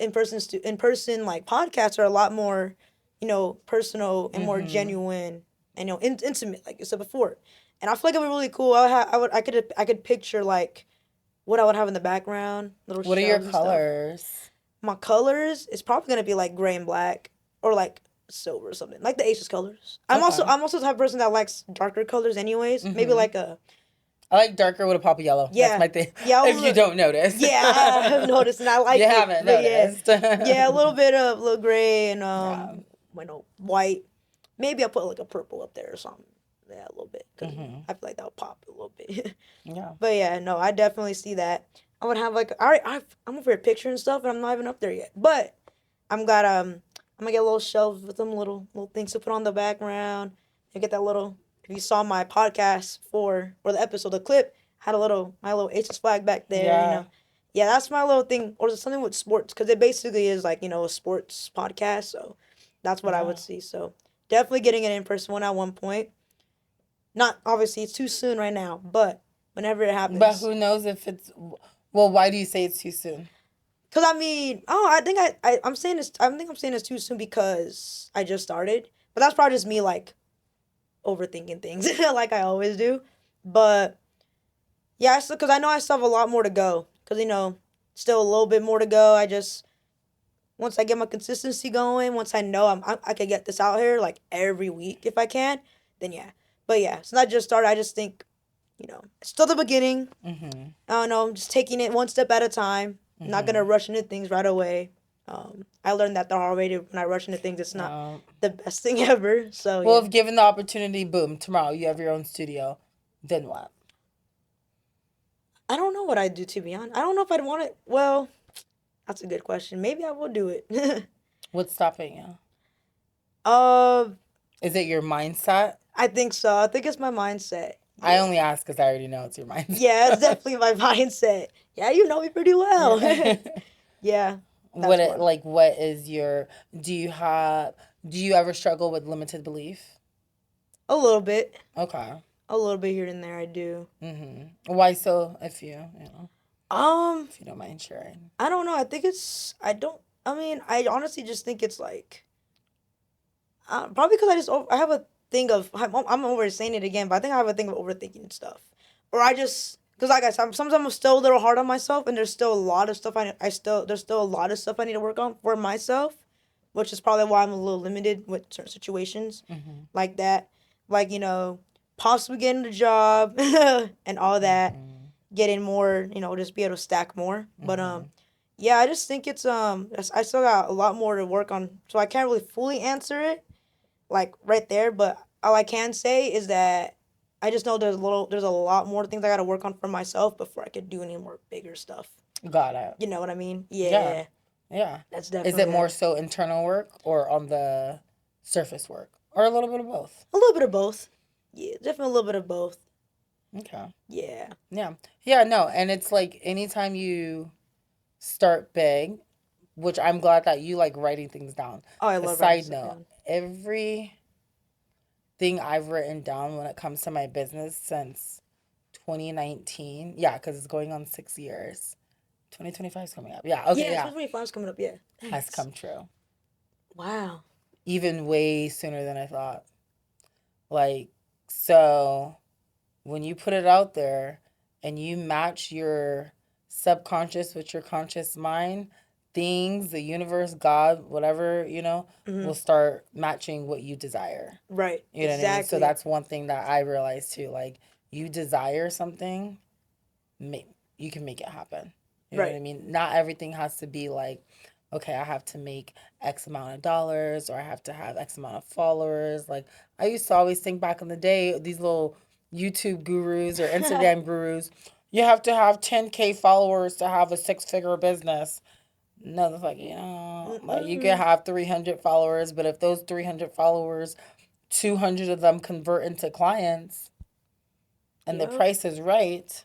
in person like podcasts are a lot more, personal and more Mm-hmm. genuine and intimate, like you said before. And I feel like it'd be really cool. I could picture like what I would have in the background, little What are your shelves and stuff. colors? My colors is probably gonna be like gray and black or like silver or something, like the Aces colors. I'm also Okay. I'm also the type of person that likes darker colors anyways. Maybe Mm-hmm. like a I like darker with a pop of yellow. That's Yeah. my thing. Yeah, If you don't notice. yeah, I have noticed and I like You it. haven't But yeah. noticed. Yeah, a little bit of little gray and Yeah. white. Maybe I'll put like a purple up there or something. Yeah, a little bit because Mm-hmm. I feel like that'll pop a little bit. Yeah. But yeah, no, I definitely see that. I would have like I'm over a picture and stuff, and I'm not even up there yet. But I'm gonna get a little shelf with some little things to put on the background. And get that little. If you saw my podcast or the episode, the clip had my little H's flag back there. Yeah. Yeah, that's my little thing, or something with sports, because it basically is like a sports podcast. So that's what I would see. So definitely getting an in-person one at one point. Not obviously it's too soon right now, but whenever it happens. But who knows if it's. Well, why do you say it's too soon? Cause I mean, I think I'm saying this. I think I'm saying this too soon because I just started. But that's probably just me like overthinking things, like I always do. But yeah, because I know I still have a lot more to go. Cause still a little bit more to go. Once I get my consistency going, once I know I can get this out here like every week if I can, then yeah. But yeah, it's not just started. I just think, it's still the beginning. Mm-hmm. I don't know, just taking it one step at a time. Mm-hmm. Not gonna rush into things right away. I learned that the hard way. When I rush into things, it's not the best thing ever. So well, yeah. if given the opportunity, boom, tomorrow you have your own studio, then what? I don't know what I'd do, to be honest. I don't know if I'd want it. Well, that's a good question. Maybe I will do it. What's stopping you? Uh, Is it your mindset? I think so. I think it's my mindset. Yeah. I only ask because I already know it's your mindset. Yeah, it's definitely my mindset. Yeah, you know me pretty well. Yeah. What is your do you ever struggle with limited belief? A little bit. Okay. A little bit here and there, I do. Mm-hmm. Why so? If you don't mind sharing. I don't know. I think it's. I don't. I mean, I honestly just think it's like. Probably because I have a thing of I'm over saying it again, but I think I have a thing of overthinking stuff, or I just because like I said, sometimes I'm still a little hard on myself, and there's still a lot of stuff there's still a lot of stuff I need to work on for myself, which is probably why I'm a little limited with certain situations like that, like possibly getting a job and all that, getting more, just be able to stack more, but yeah, I just think it's I still got a lot more to work on, so I can't really fully answer it like right there, but all I can say is that I just know there's a lot more things I gotta work on for myself before I could do any more bigger stuff. Got it. You know what I mean? Yeah. Yeah. That's definitely. Is it more so internal work or on the surface work? Or a little bit of both? A little bit of both. Yeah, definitely a little bit of both. Okay. Yeah. Yeah. Yeah, no, and it's like anytime you start big, which I'm glad that you like writing things down. Oh, I love writing stuff down. Every thing I've written down when it comes to my business since 2019. Yeah, because it's going on 6 years. 2025 is coming up. Yeah, okay, yeah. 2025 is coming up, yeah. Has come true. Wow. Even way sooner than I thought. Like, so when you put it out there and you match your subconscious with your conscious mind, things, the universe, God, whatever, will start matching what you desire. Right. You know what I mean? So that's one thing that I realized too. Like, you desire something, you can make it happen. You know what I mean? Not everything has to be like, okay, I have to make X amount of dollars or I have to have X amount of followers. Like, I used to always think back in the day, these little YouTube gurus or Instagram gurus, you have to have 10K followers to have a 6-figure business. No, the fuck, like you can have 300 followers, but if those 300 followers, 200 of them convert into clients and the price is right.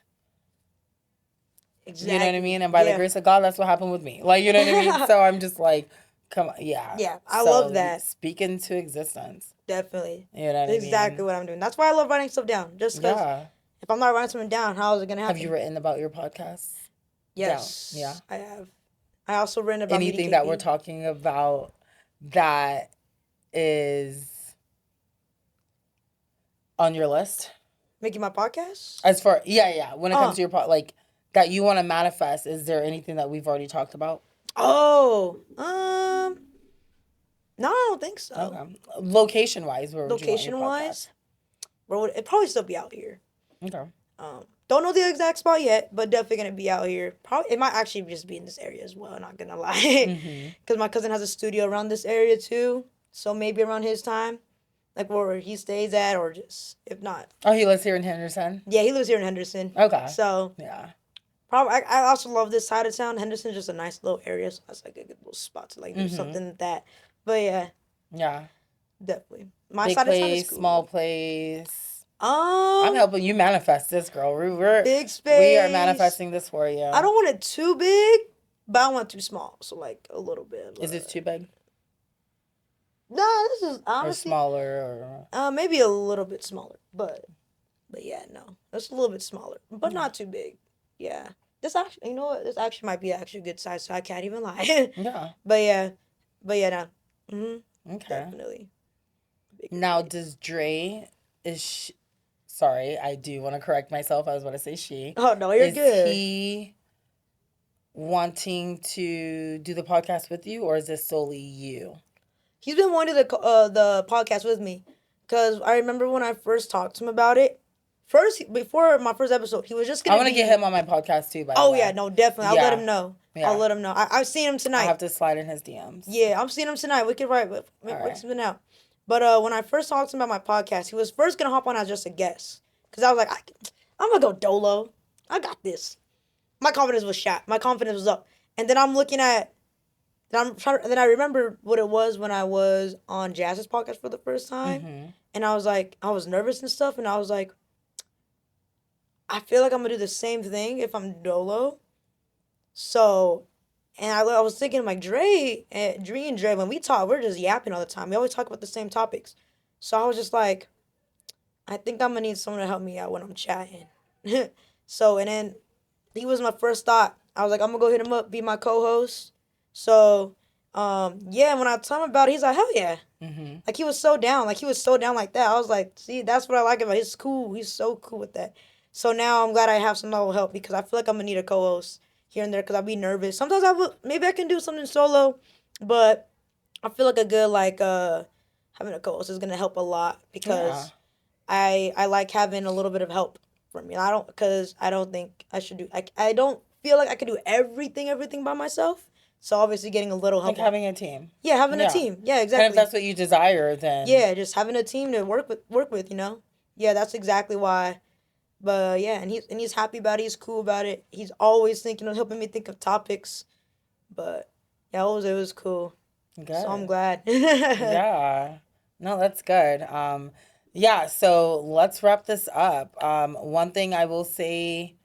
Exactly. You know what I mean? And by the grace of God, that's what happened with me. Like, you know what I mean? So I'm just like, come on, yeah. Yeah, I love that. Speak into existence. Definitely. You know what I mean? That's exactly what I'm doing. That's why I love writing stuff down. Just because if I'm not writing something down, how is it going to happen? Have you written about your podcast? Yes. Yeah. I have. I also written about anything that we're talking about that is on your list? Making my podcast? As far, yeah. When it comes to your like that you want to manifest, is there anything that we've already talked about? Oh, no, I don't think so. Okay. Location wise, where would you want your podcast? Where would it probably still be out here? Okay. Don't know the exact spot yet, but definitely gonna be out here. Probably it might actually just be in this area as well. Not gonna lie, because my cousin has a studio around this area too. So maybe around his time, like where he stays at, or just if not. Oh, he lives here in Henderson? Yeah, he lives here in Henderson. Okay. So Yeah. probably I also love this side of town. Henderson's just a nice little area, so that's like a good little spot to like do something like that. But yeah, Yeah. definitely. My Big side of town is place, cool. small place. I'm helping you manifest this, girl. Big We are space. manifesting this for you. I don't want it too big, but I want it too small. So like a little bit. Is this too big? No, this is Or honestly smaller? Or... maybe a little bit smaller, but yeah, no, it's a little bit smaller, but not too big. Yeah, this actually, you know what? This actually might be actually a good size, so I can't even lie. Yeah. But yeah, no. Okay. Definitely. Now, does Dre sorry, I do want to correct myself. I was about to say she. Oh no, you're good. Is he wanting to do the podcast with you, or is this solely you? He's been wanting the podcast with me, cause I remember when I first talked to him about it. Before my first episode, he was just gonna. I want to get him on my podcast too. By the way. Oh yeah, no, definitely. I'll let him know. Yeah. I'll let him know. I've seen him tonight. I have to slide in his DMs. Yeah, I'm seeing him tonight. We could work something out. But when I first talked to him about my podcast, he was first gonna hop on as just a guest, cause I was like, I'm gonna go dolo. I got this. My confidence was shot. My confidence was up. And then I'm looking at, and then I remember what it was when I was on Jazz's podcast for the first time, and I was like, I was nervous and stuff, and I was like, I feel like I'm gonna do the same thing if I'm dolo. So, and I was thinking like Dre and Dre, when we talk, we're just yapping all the time. We always talk about the same topics. So I was just like, I think I'm gonna need someone to help me out when I'm chatting. So, and then he was my first thought. I was like, I'm gonna go hit him up, be my co-host. So, yeah, when I told him about it, he's like, hell yeah. Like he was so down. Like he was so down like that. I was like, see, that's what I like about it. He's cool. He's so cool with that. So now I'm glad I have some help, because I feel like I'm gonna need a co-host here and there, because I'll be nervous. Sometimes maybe I can do something solo, but I feel like a good having a co-host is gonna help a lot, because I like having a little bit of help from me. I don't think I should do. I don't feel like I could do everything by myself. So obviously getting a little help. Like having a team. Yeah, having a team. Yeah, exactly. And if that's what you desire, then yeah, just having a team to work with. Yeah, that's exactly why. But yeah, and he's happy about it. He's cool about it. He's always thinking of helping me think of topics. But yeah, it was cool. Good. So I'm glad. Yeah. No, that's good. Yeah, so let's wrap this up. One thing I will say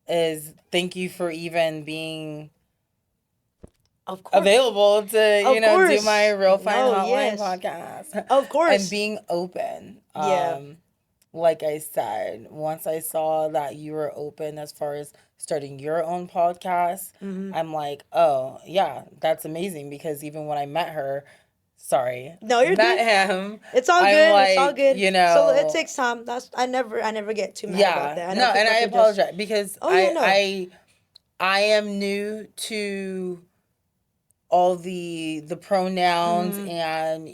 is thank you for even being available to, do my Realfine Hotline podcast. Of course. And being open. Yeah. Like I said, once I saw that you were open as far as starting your own podcast, I'm like, oh, yeah, that's amazing. Because even when I met her, no, you're met good. him. It's all good. Like, it's all good. You know, so it takes time. I never get too mad about that. I apologize because I am new to all the pronouns and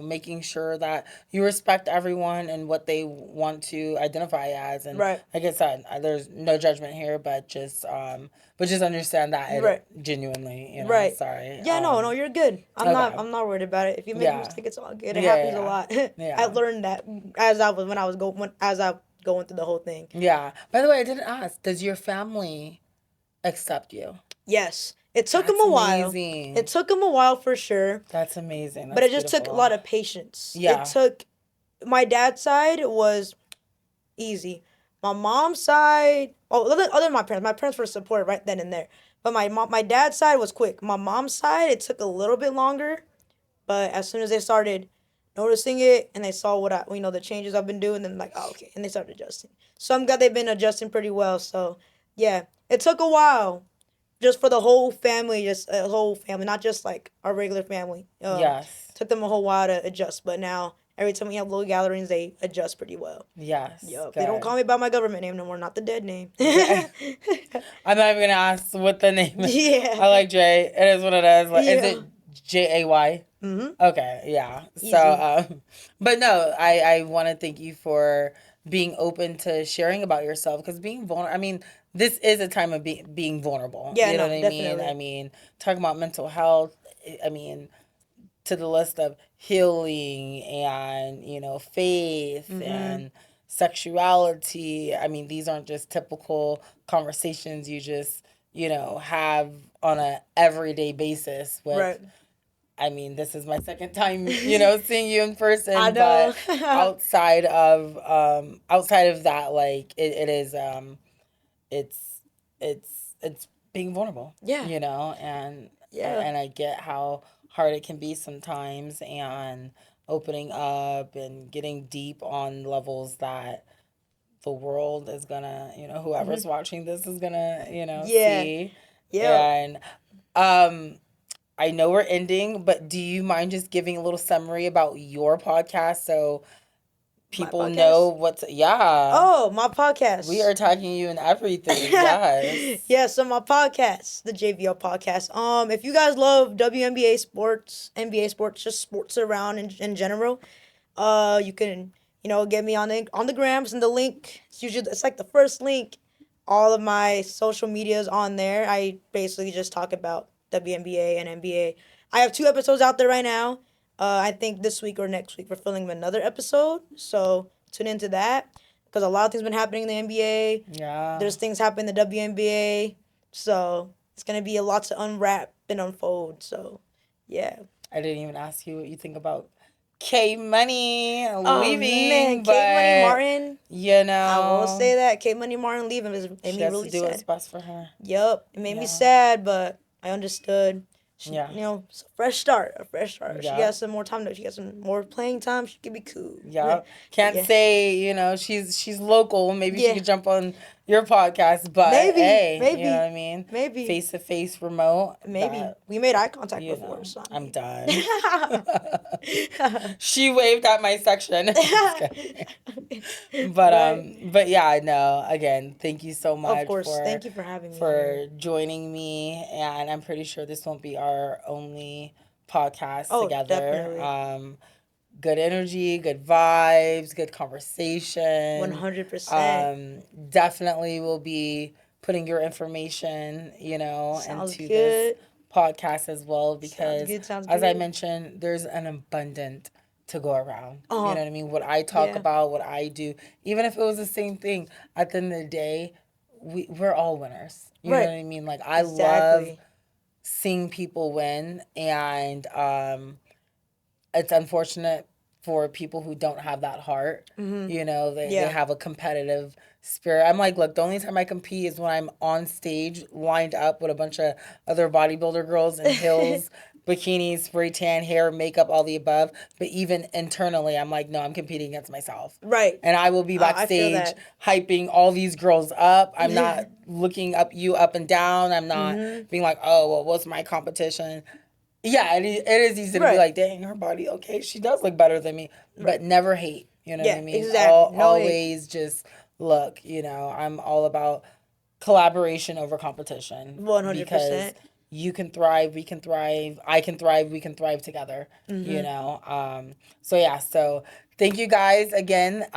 making sure that you respect everyone and what they want to identify as, and like I said, there's no judgment here, but just understand that genuinely, sorry. Yeah, no, you're good. I'm not worried about it. If you make a mistake, it's all good. It happens a lot. I learned that as I was going through the whole thing. Yeah. By the way, I didn't ask, does your family accept you? Yes. It took him a while. Amazing. It took him a while for sure. That's amazing. But it just took a lot of patience. Yeah. It took, my dad's side was easy. My mom's side, other than my parents were supportive right then and there. But my dad's side was quick. My mom's side, it took a little bit longer. But as soon as they started noticing it and they saw the changes I've been doing, then like, oh, okay. And they started adjusting. So I'm glad they've been adjusting pretty well. So yeah, it took a while. Just for the whole family, not just like our regular family. Yes. Took them a whole while to adjust, but now every time we have little gatherings, they adjust pretty well. Yes. Yep. They don't call me by my government name no more, not the dead name. I'm not even going to ask what the name is. Yeah. I like Jay. It is what it is. Is it Jay? Mm-hmm. Okay, yeah. Easy. So, but no, I want to thank you for being open to sharing about yourself, because being vulnerable, I mean, this is a time of being vulnerable. Yeah, You know no, what I mean? definitely. I mean, talking about mental health, I mean, to the list of healing and, faith Mm-hmm. and sexuality. I mean, these aren't just typical conversations you just, have on a everyday basis with. Right. I mean, this is my second time, seeing you in I person, know. but outside of that, like it is it's it's being vulnerable, Yeah. and Yeah. and I get how hard it can be sometimes, and opening up and getting deep on levels that the world is gonna, Hmm. whoever's watching this is gonna, Yeah. see. Yeah. And um I know we're ending, but do you mind just giving a little summary about your podcast so My people know podcast. yeah. Oh, my We are podcast. tagging you in everything. Yes. Yeah, so my podcast, the JVL podcast. If you guys love WNBA sports, NBA sports, just sports around in general, you can get me on the grams, and the link. It's like the first link. All of my social medias on there. I basically just talk about WNBA and NBA. I have 2 episodes out there right now. I think this week or next week we're filming another episode. So tune into that because a lot of things been happening in the NBA. Yeah. There's things happening in the WNBA. So it's gonna be a lot to unwrap and unfold. So yeah. I didn't even ask you what you think about K Money Oh man, leaving, Kate Money but Martin. you I will know, say that Kate Money Martin leaving made she me has to really do what's sad. best for her. Yup, it made me Yeah. sad, but I understood. She, Yeah. it's a fresh start, a fresh start. She Yeah. got some more time. She got some more playing time. She could be cool. Yeah. Can't Yeah, say, she's local. Maybe she yeah. could jump on your podcast, but Maybe, hey, you know what maybe, I mean? maybe, Face to face remote, maybe. that, We made eye contact before, so I I'm mean. done. She waved at my section. Just kidding. But Right. but yeah, no, again, thank you so Of much course. Thank you for having me on here. for joining me, and I'm pretty sure this won't be our only podcast Oh, together. definitely. Good energy, good vibes, good conversation. 100%. Definitely will be putting your information, Sounds into this good. podcast as well, Sounds because good. Sounds as I good. mentioned, there's an abundant to go around. You know Oh, what I mean? What I talk yeah. about, what I do, even if it was the same thing, at the end of the day, we're all winners. You know Right. what I mean? Like, I love Exactly. seeing people win, and it's unfortunate for people who don't have that heart. Mm-hmm. They Yeah. have a competitive spirit. I'm like, look, the only time I compete is when I'm on stage lined up with a bunch of other bodybuilder girls in heels, bikinis, spray tan, hair, makeup, all the above. But even internally, I'm like, no, I'm competing against myself. Right. And I will be I feel backstage that. hyping all these girls up. I'm not looking up and down. I'm not Mm-hmm. being like, oh, well, what's my competition? Yeah, it is easy to be Right. like, dang, her body, okay, she does look better than me, but Right. never hate. You know what I Yeah, mean? exactly. No hate. Always just look. I'm all about collaboration over competition, because 100%. you can thrive, we can thrive, I can thrive, we can thrive together. Mm-hmm. So yeah, so thank you guys again.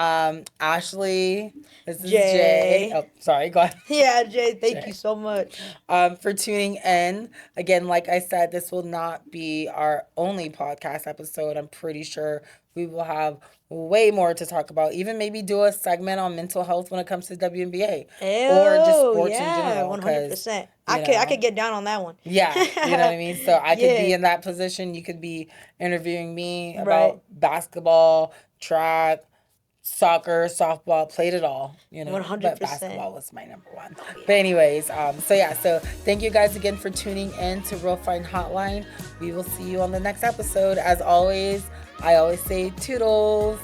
Ashley, this is Jay. Jay. Oh, sorry, go ahead. Yeah, Jay, thank Jay. you so much. For tuning in. Again, like I said, this will not be our only podcast episode. I'm pretty sure we will have way more to talk about. Even maybe do a segment on mental health when it comes to WNBA or just Oh, sports in yeah, general. Because, 100%. I could get down on that one. yeah, you know what I mean? So I could be Yeah, in that position. You could be interviewing me right. about basketball, track, soccer, softball, played it all, but 100%. basketball was my number one. But anyways, so yeah, so thank you guys again for tuning in to Realfine Hotline. We will see you on the next episode. As always, I always say toodles.